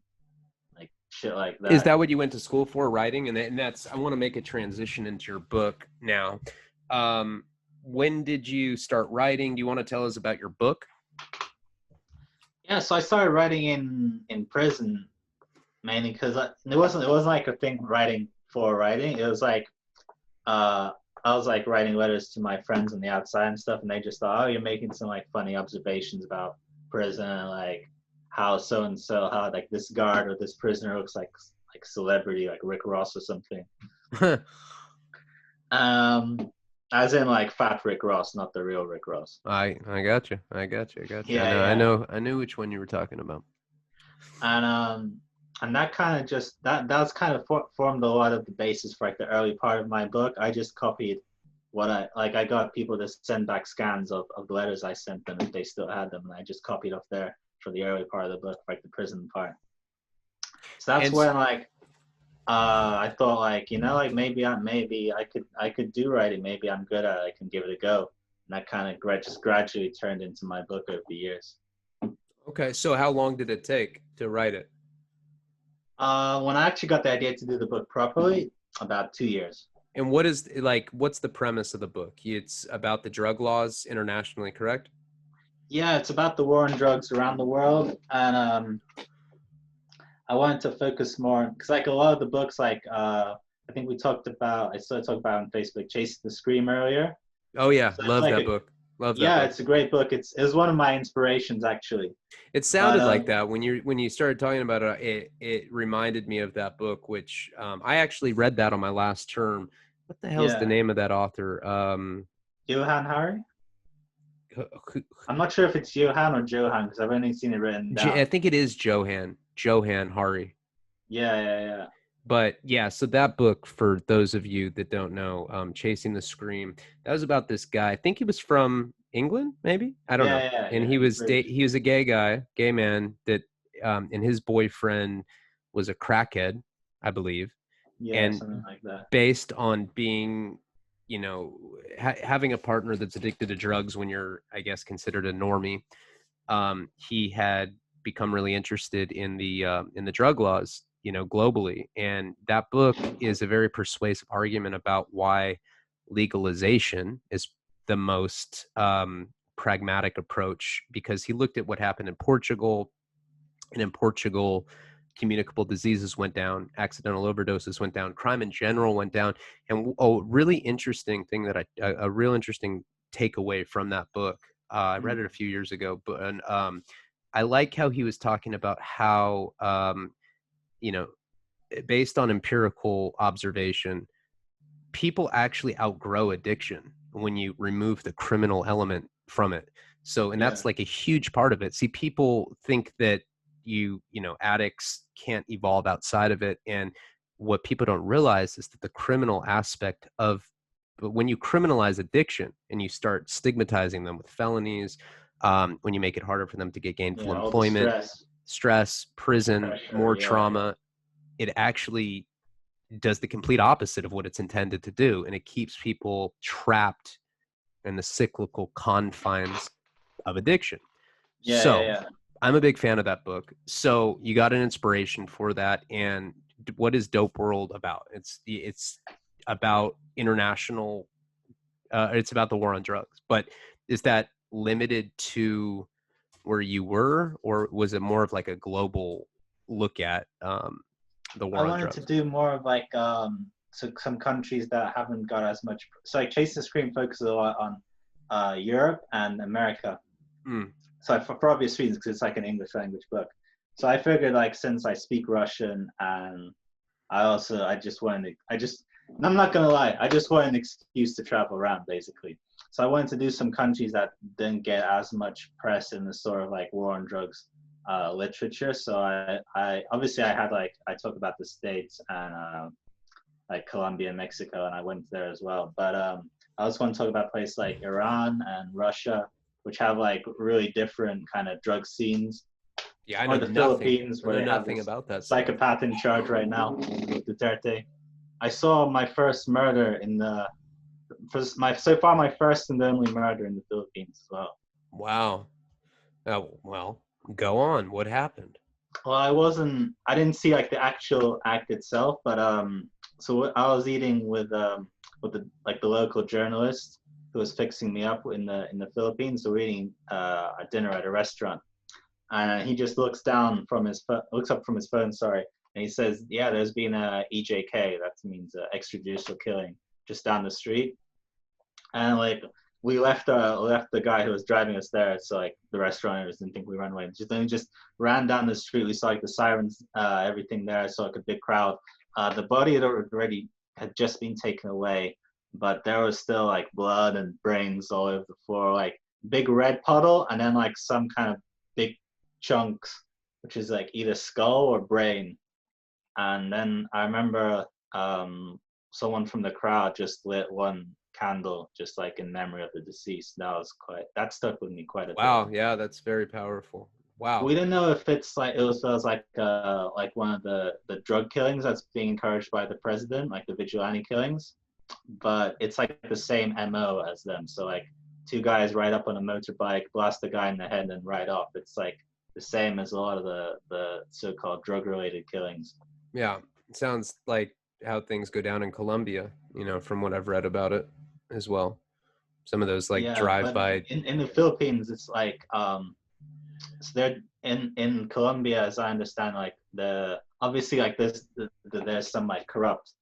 like shit like Is that. that what you went to school for, writing? And that's, I want to make a transition into your book now. Um, when did you start writing? Do you want to tell us about your book? Yeah, so I started writing in prison mainly because it wasn't like a thing writing for writing. It was like uh I was like writing letters to my friends on the outside and stuff, and they just thought, oh, you're making some like funny observations about prison and like how so and so, how like this guard or this prisoner looks like celebrity, like Rick Ross or something. Um, as in like fat Rick Ross, not the real Rick Ross. I got you. I got you. I got you. Yeah, yeah. I knew which one you were talking about. And that kind of just that's kind of formed a lot of the basis for like the early part of my book. I just copied what I got people to send back scans of the letters I sent them if they still had them, and I just copied off there for the early part of the book, like the prison part. So that's And s- when like I thought like like maybe I could do writing, maybe I'm good at it, I can give it a go, and that kind of just gradually turned into my book over the years. okay, so how long did it take to write it? When I actually got the idea to do the book properly, about 2 years. And what is like what's the premise of the book? It's about the drug laws internationally, correct? Yeah, it's about the war on drugs around the world, and I wanted to focus more because like a lot of the books, like I think I started talking about on Facebook, Chasing the Scream earlier. Oh yeah, So it's love like that book. Love that Yeah, book. it's a great book. It was one of my inspirations actually. It But sounded like that when you started talking about it. It reminded me of that book, which I actually read that on my last term. What the hell's the yeah, name of that author? Johan Hari. Who- I'm not sure if it's Johan or Johan because I've only seen it written I down. think it is Johan Hari. Yeah, yeah, yeah. But yeah, so that book, for those of you that don't know, Chasing the Scream, that was about this guy. I think he was from England, maybe, I don't know. Yeah, yeah, And yeah. He's British. he was a gay man that, and his boyfriend was a crackhead, I believe. Yeah, And something like that. based on being, having a partner that's addicted to drugs when you're, I guess, considered a normie, he had become really interested in the drug laws, globally. And that book is a very persuasive argument about why legalization is the most pragmatic approach, because he looked at what happened in Portugal, and in Portugal, communicable diseases went down, accidental overdoses went down, crime in general went down. And a really interesting thing a real interesting takeaway from that book, I read Mm. it a few years ago, but I like how he was talking about how, you know, based on empirical observation, people actually outgrow addiction when you remove the criminal element from it. So, and Yeah, that's like a huge part of it. See, people think that addicts can't evolve outside of it. And what people don't realize is that the criminal aspect of, but when you criminalize addiction and you start stigmatizing them with felonies, when you make it harder for them to get gainful yeah. All the employment, stress, prison, pressure. more Yeah, trauma, it actually does the complete opposite of what it's intended to do. And it keeps people trapped in the cyclical confines of addiction. yeah, yeah, So yeah. I'm a big fan of that book. So you got an inspiration for that. And what is Dope World about? It's about international, it's about the war on drugs. But is that limited to where you were, or was it more of like a global look at the I war on wanted to drugs? do more of like so some countries that haven't got as much. So like Chase the Scream focuses a lot on Europe and America. Mm. So for obvious reasons, because it's like an English language book. So I figured like since I speak Russian and I just wanted I'm not gonna lie, I just wanted an excuse to travel around basically. So I wanted to do some countries that didn't get as much press in the sort of like war on drugs literature. So I obviously I had like I talk about the States and like Colombia, Mexico, and I went there as well. But I also want to talk about places like Iran and Russia, which have like really different kind of drug scenes, Yeah, I know or the nothing. Philippines I where know they have nothing this about that stuff. psychopath in charge right now, Duterte. I saw my first murder in the first, my so far my first and only murder in the Philippines as well. Wow. Oh, well, go on. What happened? Well, I didn't see like the actual act itself, but so I was eating with the like the local journalist who was fixing me up in the Philippines. So we're eating a dinner at a restaurant, and he just looks up from his phone, sorry, and he says, "Yeah, there's been a EJK, that means extrajudicial killing, just down the street." And like we left the guy who was driving us there, so like the restaurant owners didn't think we ran away. Then we just ran down the street. We saw like the sirens, everything there. I saw like a big crowd. The body had just been taken away, but there was still like blood and brains all over the floor, like big red puddle, and then like some kind of big chunks, which is like either skull or brain. And then I remember someone from the crowd just lit one candle, just like in memory of the deceased. That stuck with me quite a bit. Wow. Yeah, that's very powerful. We Wow. didn't know if it's like it was like one of the drug killings that's being encouraged by the president, like the vigilante killings, but it's like the same MO as them. So like two guys ride up on a motorbike, blast the guy in the head, and ride off. It's like the same as a lot of the so-called drug-related killings. Yeah. It sounds like how things go down in Colombia, from what I've read about it as well. Some of those like Yeah, but drive-by. in the Philippines, it's like so they're in Colombia, as I understand, like the obviously like there's some like corrupt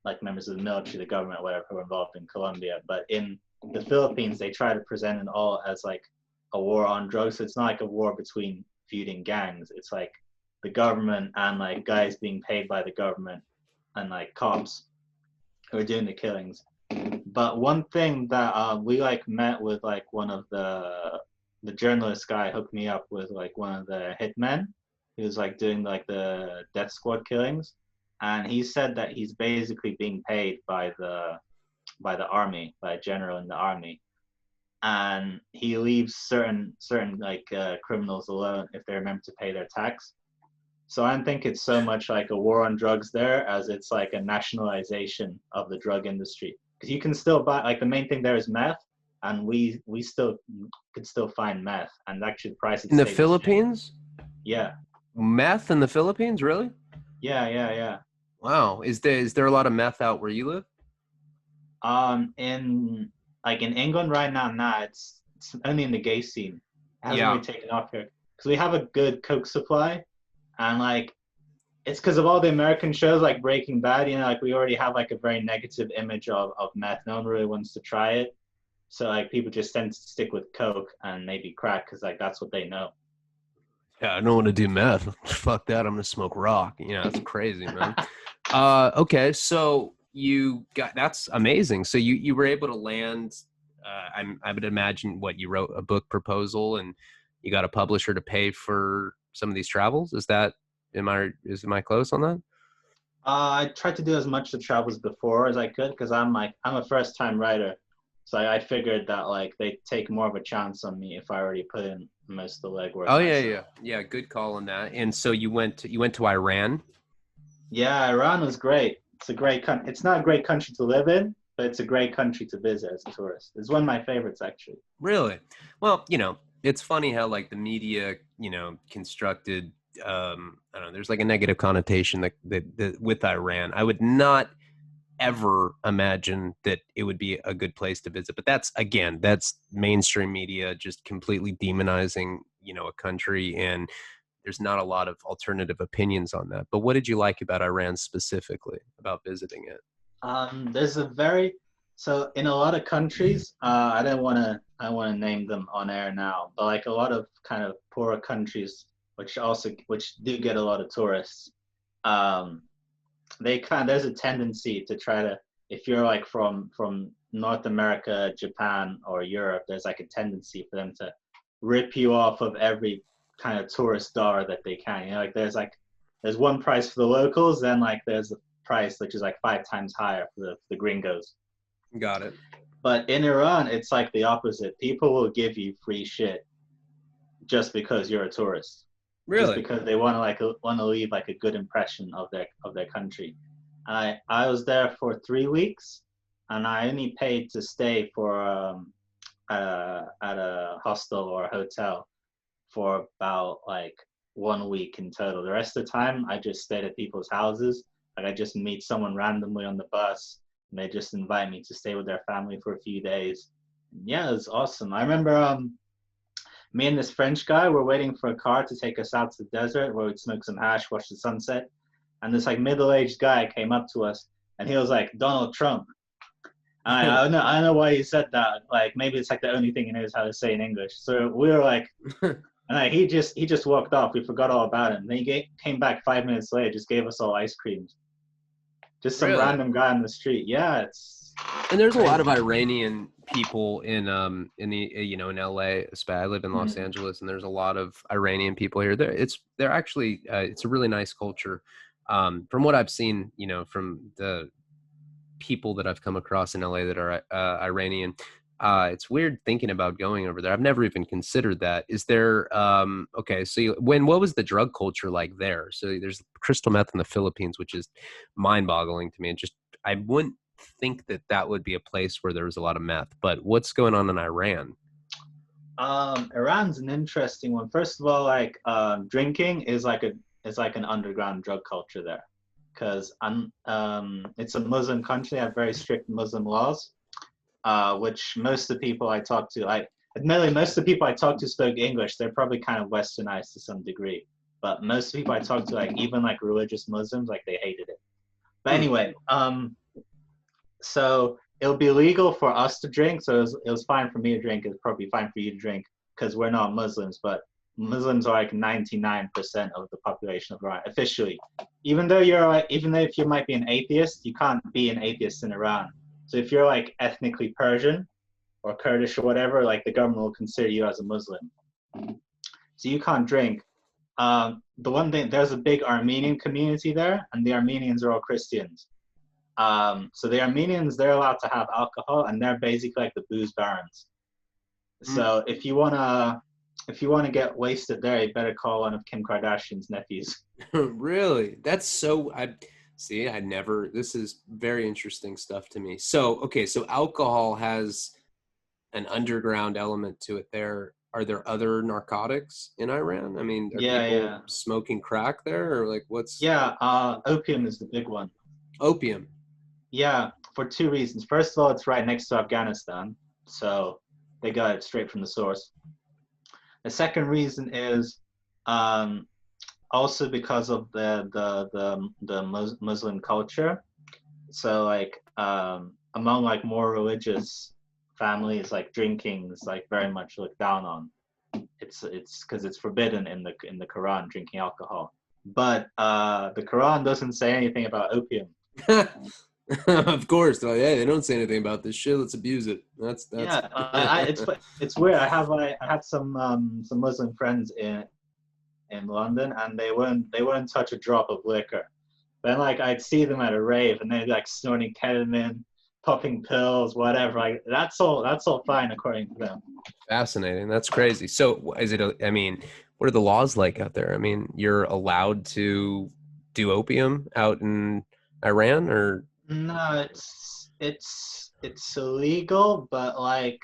like members of the military, the government, whatever, who are involved in Colombia, but the Philippines, they try to present it all as like a war on drugs. So it's not like a war between feuding gangs. It's like the government and like guys being paid by the government and like cops who are doing the killings. But one thing that we like met with like one of the journalist guy hooked me up with like one of the hitmen who was like doing like the death squad killings, and he said that he's basically being paid by the army, by a general in the army, and he leaves certain like criminals alone if they remember to pay their tax. So I don't think it's so much like a war on drugs there as it's like a nationalization of the drug industry. Because you can still buy, like the main thing there is meth, and we still could still find meth, and actually the price In the Philippines? Yeah. Meth in the Philippines, really? Yeah. Wow. Is there a lot of meth out where you live? In like in England right now, nah, it's only in the gay scene. It hasn't really taken off here because we have a good coke supply, and like it's because of all the American shows like Breaking Bad. You know, like we already have like a very negative image of meth. No one really wants to try it, so like people just tend to stick with coke and maybe crack because like that's what they know. Yeah, I don't want to do meth. Fuck that. I'm gonna smoke rock. You know, that's crazy, man. Okay, so that's amazing. So you were able to land. I would imagine what you wrote a book proposal and you got a publisher to pay for some of these travels. Am I close on that? I tried to do as much of the travels before as I could because I'm a first time writer, so I figured that like they'd take more of a chance on me if I already put in most of the legwork. Oh yeah. Good call on that. And so you went to Iran. Yeah, Iran was great. It's a great country. It's not a great country to live in, but it's a great country to visit as a tourist. It's one of my favorites, actually. Really? Well, it's funny how like the media, constructed, I don't know, there's like a negative connotation that with Iran. I would not ever imagine that it would be a good place to visit. But that's mainstream media just completely demonizing, a country, and there's not a lot of alternative opinions on that. But what did you like about Iran specifically about visiting it? There's so in a lot of countries, I don't want to name them on air now, but like a lot of kind of poorer countries, which do get a lot of tourists, there's a tendency to try to, if you're like from North America, Japan, or Europe, there's like a tendency for them to rip you off of every kind of tourist dollar that they can. Like there's one price for the locals, then like there's a price which is like 5 times higher for the gringos. Got it. But in Iran, it's like the opposite. People will give you free shit just because you're a tourist. Really? Just because they want to leave like a good impression of their country. I was there for 3 weeks, and I only paid to stay for at a hostel or a hotel for about like 1 week in total. The rest of the time, I just stayed at people's houses. Like I just meet someone randomly on the bus, and they just invite me to stay with their family for a few days. Yeah, it was awesome. I remember me and this French guy were waiting for a car to take us out to the desert where we'd smoke some hash, watch the sunset. And this like middle-aged guy came up to us, and he was like, Donald Trump. I don't know why he said that. Like maybe it's like the only thing he knows how to say in English. So we were like, and like, he just walked off. We forgot all about him. Then he came back 5 minutes later, just gave us all ice creams. Just some random guy on the street. Yeah, and there's crazy. A lot of Iranian people in the in LA. I live in Los Angeles, and there's a lot of Iranian people here. They're actually it's a really nice culture. From what I've seen, from the people that I've come across in LA that are Iranian, it's weird thinking about going over there. I've never even considered that. Is there okay, so what was the drug culture like there? So there's crystal meth in the Philippines, which is mind-boggling to me. And just I wouldn't think that would be a place where there was a lot of meth. But what's going on in Iran? Iran's an interesting one. First of all, like drinking is like an underground drug culture there, because it's a Muslim country. They have very strict Muslim laws. Which most of the people I talk to, admittedly, most of the people I talk to spoke English. They're probably kind of westernized to some degree. But most of the people I talk to, like even like religious Muslims, like they hated it. But anyway, so it'll be legal for us to drink, so it was fine for me to drink. It's probably fine for you to drink because we're not Muslims, but Muslims are like 99% of the population of Iran officially. Even though if you might be an atheist, you can't be an atheist in Iran. So if you're like ethnically Persian or Kurdish or whatever, like the government will consider you as a Muslim. So you can't drink. The one thing, there's a big Armenian community there, and the Armenians are all Christians. So the Armenians, they're allowed to have alcohol, and they're basically like the booze barons. So if you wanna get wasted there, you better call one of Kim Kardashian's nephews. Really? That's so. This is very interesting stuff to me. So, okay, so alcohol has an underground element to it there. Are there other narcotics in Iran? I mean, are people smoking crack there, or like what's? Yeah, opium is the big one. Opium. Yeah, for two reasons. First of all, it's right next to Afghanistan, so they got it straight from the source. The second reason is also because of the Muslim culture. So like among like more religious families, like drinking is like very much looked down on. It's because it's forbidden in the Quran, drinking alcohol. But the Quran doesn't say anything about opium. Of course, they don't say anything about this shit. Let's abuse it. That's yeah. It's weird. I had some Muslim friends in London, and they wouldn't touch a drop of liquor. Then like I'd see them at a rave, and they'd like snorting ketamine, popping pills, whatever. Like that's all fine according to them. Fascinating. That's crazy. So is it? I mean, what are the laws like out there? I mean, you're allowed to do opium out in Iran, or? No, it's illegal, but like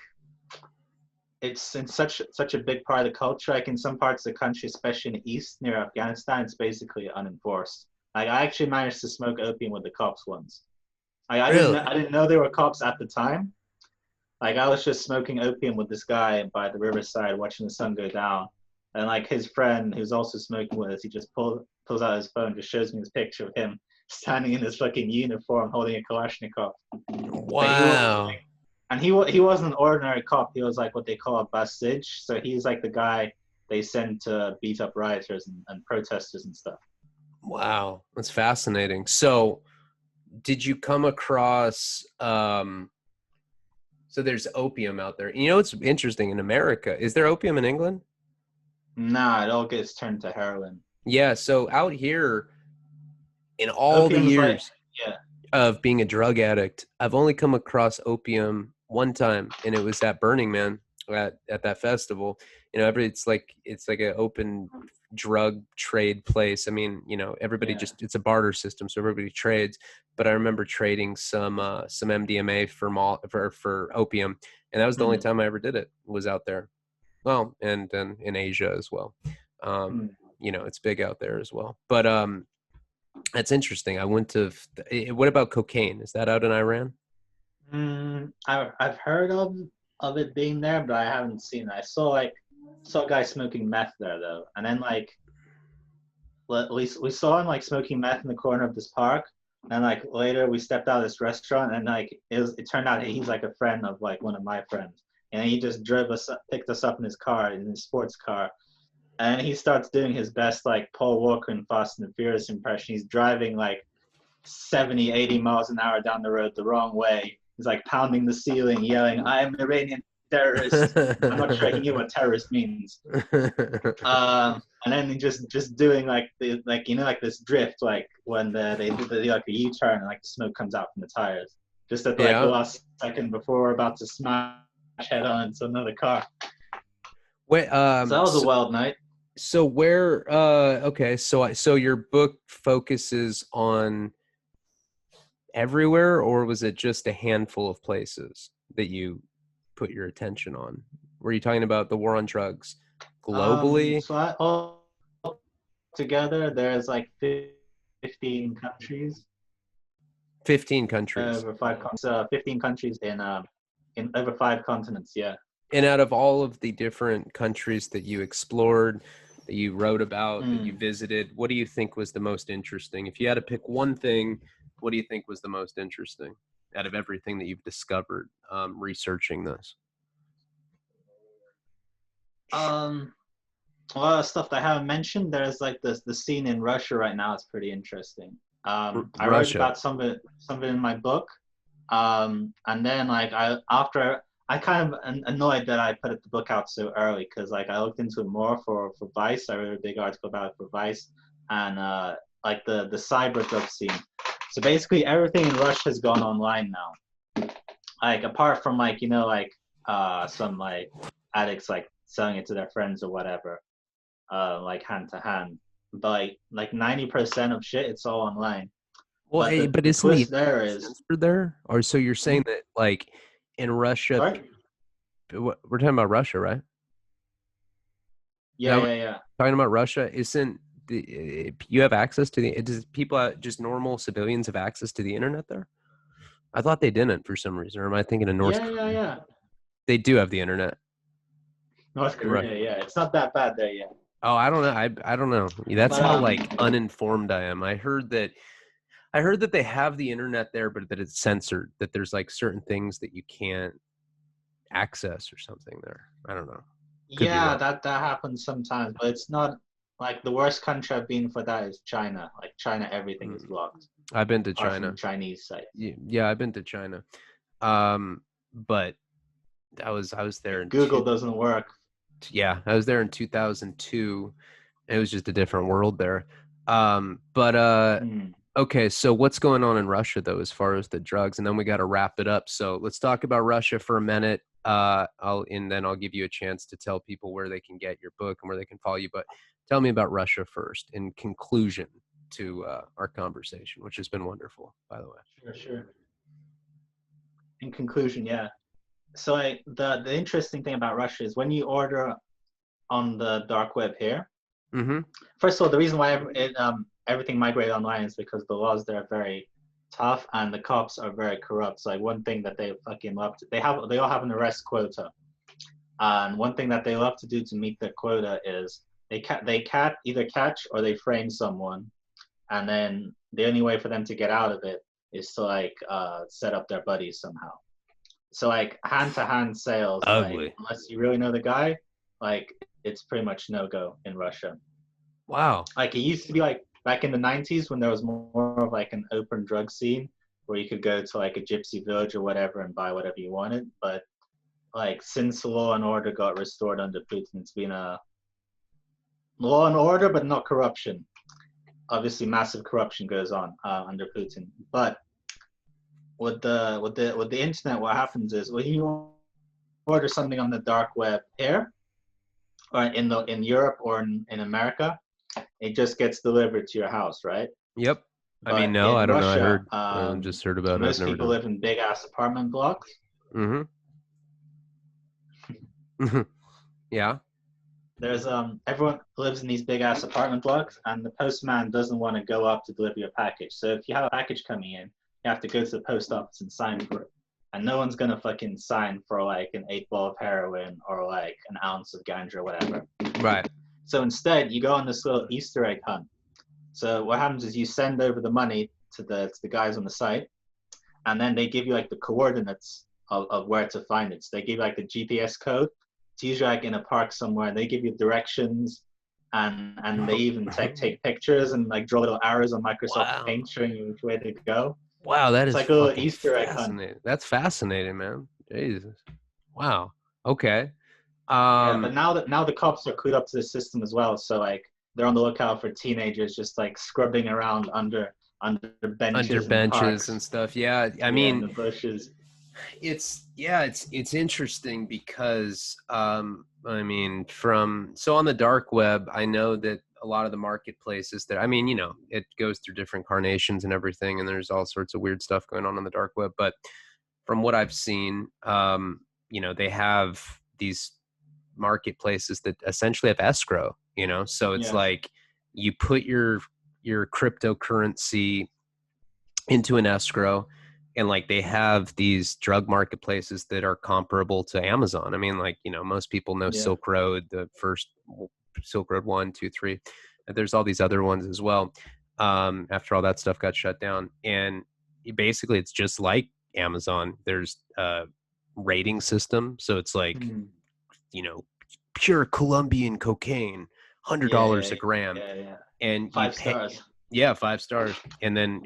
it's in such a big part of the culture. Like in some parts of the country, especially in the east near Afghanistan, it's basically unenforced. Like I actually managed to smoke opium with the cops once. I didn't know there were cops at the time. Like I was just smoking opium with this guy by the riverside, watching the sun go down, and like his friend who's also smoking with us, he just pulls out his phone, just shows me this picture of him standing in his fucking uniform holding a Kalashnikov. Wow. And he wasn't an ordinary cop. He was like what they call a basij. So he's like the guy they send to beat up rioters and protesters and stuff. Wow, that's fascinating. So did you come across so there's opium out there. You know what's interesting in America? Is there opium in England? Nah, it all gets turned to heroin. Yeah, so out here in all the years of being a drug addict, I've only come across opium one time, and it was at Burning Man at that festival. You know, it's like an open drug trade place. I mean, you know, everybody it's a barter system, so everybody trades. But I remember trading some MDMA for opium, and that was the only time I ever did it. Was out there. Well, and then in Asia as well. You know, it's big out there as well. But that's interesting. I went to. What about cocaine? Is that out in Iran? I've heard of it being there, but I haven't seen it. I saw a guy smoking meth there though, and then like we saw him like smoking meth in the corner of this park, and like later we stepped out of this restaurant, and like it turned out he's like a friend of like one of my friends, and he just picked us up in his sports car. And he starts doing his best, like, Paul Walker in Fast and the Furious impression. He's driving, like, 70, 80 miles an hour down the road the wrong way. He's, like, pounding the ceiling, yelling, "I am an Iranian terrorist." I'm not sure he knew what terrorist means. And then he just doing, like, like this drift, like, when they do like, a U-turn and, like, the smoke comes out from the tires. Just at, like, the last second before we're about to smash head on into another car. Wait, so that was a wild night. So where okay, so your book focuses on everywhere, or was it just a handful of places that you put your attention on? Were you talking about the war on drugs globally? So all together there's like 15 countries. 15 countries. Over 15 countries in over 5 continents, yeah. And out of all of the different countries that you explored, that you wrote about, that you visited, what do you think was the most interesting? If you had to pick one thing, what do you think was the most interesting? out of everything that you've discovered researching this? A lot of stuff that I haven't mentioned. There's like the scene in Russia right now is pretty interesting. I wrote Russia. about some of it in my book. And then like I kind of annoyed that I put the book out so early, because like I looked into it more for Vice. I wrote a big article about it for Vice, and like the cyber drug scene. So basically everything in Russia has gone online now. Like apart from like some like addicts like selling it to their friends or whatever, like hand to hand. But like 90% of shit, it's all online. Well, But but the isn't the twist there is, censored there? Or so you're saying that like in Russia, sorry? we're talking about Russia, right? Yeah, Now we're yeah, yeah. talking about Russia. Isn't you have access to the? Does people just normal civilians have access to the internet there? I thought they didn't for some reason. Or am I thinking of North Yeah, yeah, Korea? yeah. They do have the internet North in Russia. Korea, yeah. It's not that bad there yet. Oh, I don't know. I don't know. That's But how like uninformed I am. I heard that they have the internet there, but that it's censored. That there's like certain things that you can't access or something there. I don't know. Could be yeah, wrong. that happens sometimes, but it's not like the worst country I've been for that is China. Like China, everything is Mm. blocked I've been to apart from China. Chinese sites. Yeah, I've been to China. But I was there Like in Google doesn't work. I was there in 2002. It was just a different world there. But Hmm. okay, so what's going on in Russia though, as far as the drugs, and then we got to wrap it up. So let's talk about Russia for a minute. Then I'll give you a chance to tell people where they can get your book and where they can follow you. But tell me about Russia first, in conclusion to our conversation, which has been wonderful, by the way. Sure, sure. In conclusion, yeah. So the interesting thing about Russia is when you order on the dark web here. Mm-hmm. First of all, the reason why everything migrated online is because the laws there are very tough and the cops are very corrupt. So like one thing that they fucking love to, they all have an arrest quota, and one thing that they love to do to meet their quota is they either catch or they frame someone, and then the only way for them to get out of it is to like set up their buddies somehow. So like hand to hand sales, like Ugly. unless you really know the guy, like it's pretty much no go in Russia. Wow. Like it used to be like back in the 90s when there was more of like an open drug scene where you could go to like a gypsy village or whatever and buy whatever you wanted. But like since law and order got restored under Putin, it's been a law and order, but not corruption. Obviously, massive corruption goes on under Putin. But with the internet, what happens is when you order something on the dark web here, or in Europe or in America, it just gets delivered to your house, right? Yep. I mean, But no, I in don't know. I Russia, heard. I just heard about it. I've most never people done live in big ass apartment blocks. it. Mm-hmm. Yeah. There's everyone lives in these big ass apartment blocks, and the postman doesn't want to go up to deliver your package. So if you have a package coming in, you have to go to the post office and sign for it. And no one's gonna fucking sign for like an 8 ball of heroin or like an ounce of ganja or whatever. Right. So instead, you go on this little Easter egg hunt. So what happens is you send over the money to the guys on the site, and then they give you like the coordinates of where to find it. So they give you like the GPS code. It's usually like in a park somewhere. They give you directions, and they even take pictures and like draw little arrows on Microsoft Wow. Paint showing you which way to go. Wow, that It's is like a little fucking Easter egg hunt. fascinating. That's fascinating, man. Jesus. Wow. Okay. Yeah, but now the cops are clued up to the system as well. So like they're on the lookout for teenagers just like scrubbing around under Under benches in benches and parks. stuff. Yeah. I Yeah, in mean, the bushes. it's interesting because I mean, so on the dark web, I know that a lot of the marketplaces there, I mean, it goes through different carnations and everything, and there's all sorts of weird stuff going on the dark web. But from what I've seen, they have these marketplaces that essentially have escrow, so it's Yeah. like you put your cryptocurrency into an escrow, and like they have these drug marketplaces that are comparable to Amazon. I mean, like, most people know Yeah. Silk Road, the first Silk Road 1, 2, 3. There's all these other ones as well. After all that stuff got shut down, and basically it's just like Amazon, there's a rating system. So it's like, Hmm. you know, pure Colombian cocaine, Yeah, $100 a gram, yeah. and you Five pay. stars. Yeah, 5 stars, and then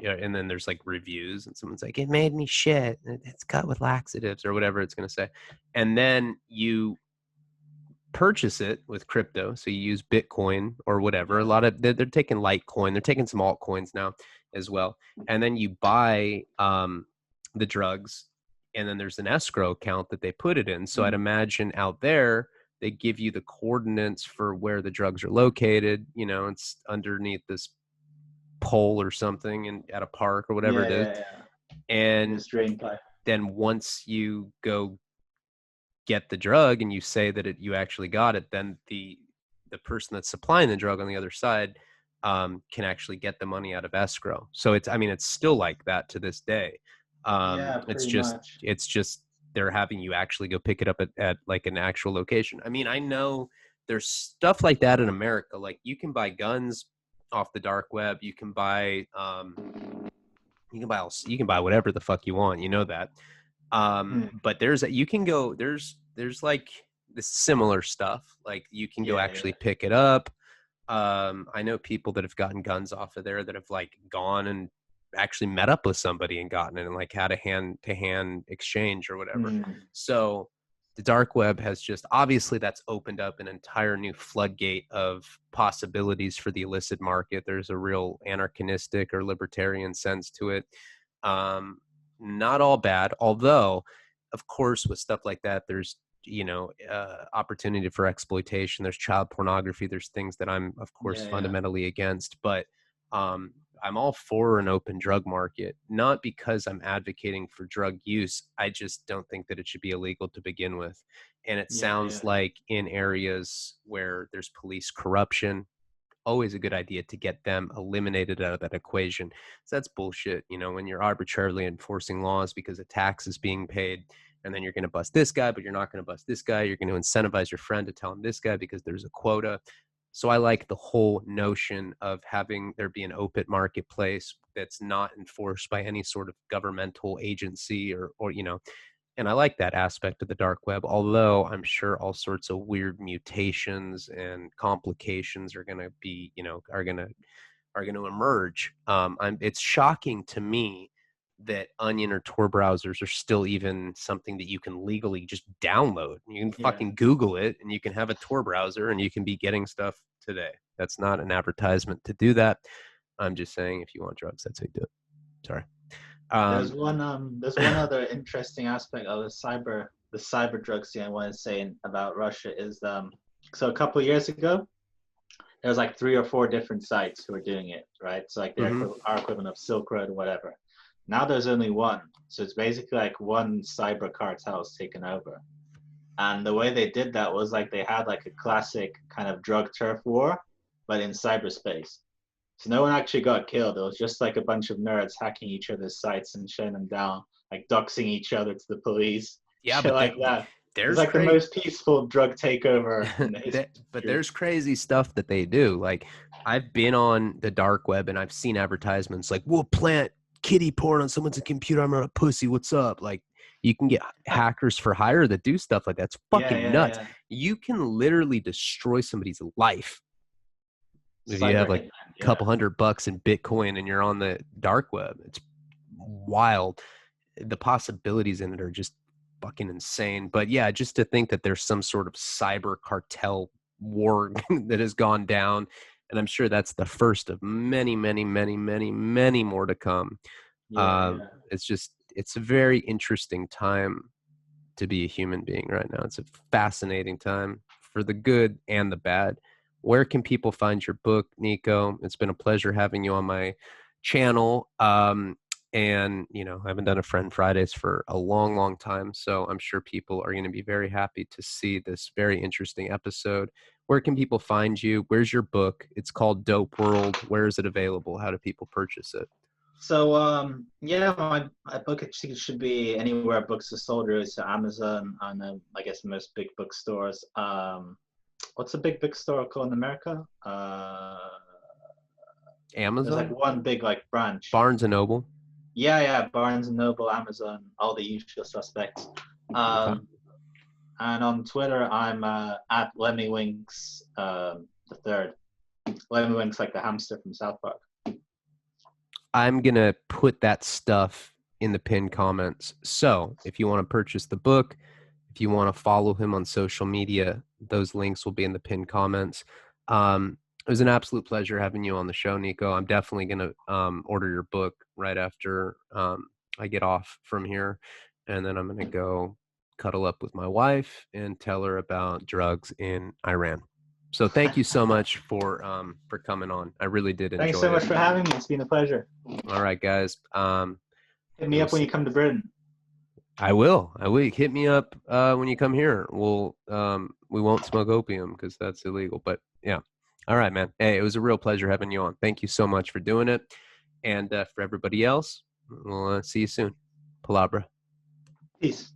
there's like reviews, and someone's like, "It made me shit. It's cut with laxatives," or whatever it's gonna say, and then you purchase it with crypto. So you use Bitcoin or whatever. A Yeah. lot of they're taking Litecoin. They're taking some altcoins now as well, and then you buy the drugs, and then there's an escrow account that they put it in. So I'd Mm. imagine out there they give you the coordinates for where the drugs are located. You know, it's underneath this pole or something and at a park or whatever Yeah, it is. yeah. And This drain pipe. then once you go get the drug and you say that you actually got it, then the person that's supplying the drug on the other side can actually get the money out of escrow. So it's, I mean, it's still like that to this day. Yeah, It's pretty just, much. they're having you actually go pick it up at like an actual location. I mean, I know there's stuff like that in America. Like you can buy guns off the dark web. You can buy whatever the fuck you want. You know that. Mm. But you can go, there's like the similar stuff. Like you can go Yeah, actually pick it up. I know people that have gotten guns off of there that have like gone and actually met up with somebody and gotten it and like had a hand to hand exchange or whatever. Mm. So the dark web has just, obviously that's opened up an entire new floodgate of possibilities for the illicit market. There's a real anarchistic or libertarian sense to it. Um, Not all bad, although of course with stuff like that there's opportunity for exploitation. There's child pornography. There's things that I'm of course Yeah. fundamentally against, but I'm all for an open drug market, not because I'm advocating for drug use. I just don't think that it should be illegal to begin with. And it Yeah, sounds like in areas where there's police corruption, always a good idea to get them eliminated out of that equation. So that's bullshit. When you're arbitrarily enforcing laws because a tax is being paid, and then you're going to bust this guy, but you're not going to bust this guy. You're going to incentivize your friend to tell him this guy because there's a quota. So I like the whole notion of having there be an open marketplace that's not enforced by any sort of governmental agency or. And I like that aspect of the dark web, although I'm sure all sorts of weird mutations and complications are going to be, are going to emerge. It's shocking to me that Onion or Tor browsers are still even something that you can legally just download. You can yeah. fucking Google it, and you can have a Tor browser, and you can be getting stuff today. That's not an advertisement to do that. I'm just saying, if you want drugs, that's how you do it. Sorry. There's one other interesting aspect of the cyber drug scene I want to say about Russia is so a couple of years ago there was like 3 or 4 different sites who were doing it, right? So like Mm-hmm. our equivalent of Silk Road or whatever. Now there's only one, so it's basically like one cyber cartel's taken over. And the way they did that was like they had like a classic kind of drug turf war, but in cyberspace. So no one actually got killed. It was just like a bunch of nerds hacking each other's sites and shutting them down, like doxing each other to the police, Yeah, shit but like that. It's there's like the crazy. most peaceful drug takeover in the But history. there's crazy stuff that they do. Like I've been on the dark web and I've seen advertisements like, "We'll plant kitty porn on someone's computer. I'm not a pussy. What's up?" Like you can get hackers for hire that do stuff like that. It's Yeah, fucking yeah, nuts. yeah. You can literally destroy somebody's life if you have Cyber like hitman. a Yeah, couple $100 in Bitcoin and you're on the dark web. It's wild. The possibilities in it are just fucking insane. But yeah, just to think that there's some sort of cyber cartel war that has gone down, and I'm sure that's the first of many, many, many, many, many more to come. yeah, yeah. It's a very interesting time to be a human being right now. It's a fascinating time for the good and the bad. Where can people find your book, Niko? It's been a pleasure having you on my channel. And I haven't done a Friend Fridays for a long, long time. So I'm sure people are going to be very happy to see this very interesting episode. Where can people find you? Where's your book? It's called Dope World. Where is it available? How do people purchase it? So yeah, my book should be anywhere books are sold, really. So Amazon and I guess most big bookstores. What's a big bookstore called in America? There's like Amazon? one big like branch. Barnes and Noble? Yeah, Barnes and Noble, Amazon, all the usual suspects. Okay. And on Twitter, I'm at Lemmywinks the third. Lemmywinks like the hamster from South Park. I'm going to put that stuff in the pinned comments. So if you want to purchase the book, if you want to follow him on social media, those links will be in the pinned comments. It was an absolute pleasure having you on the show, Niko. I'm definitely going to order your book right after I get off from here. And then I'm going to go cuddle up with my wife and tell her about drugs in Iran. So thank you so much for coming on. I really did enjoy it. Thanks so much for having me. It's been a pleasure. All right, guys. Hit me up when you come to Britain. I will. Hit me up when you come here. We won't smoke opium because that's illegal. But yeah. All right, man. Hey, it was a real pleasure having you on. Thank you so much for doing it. And for everybody else, we'll see you soon. Palabra. Peace.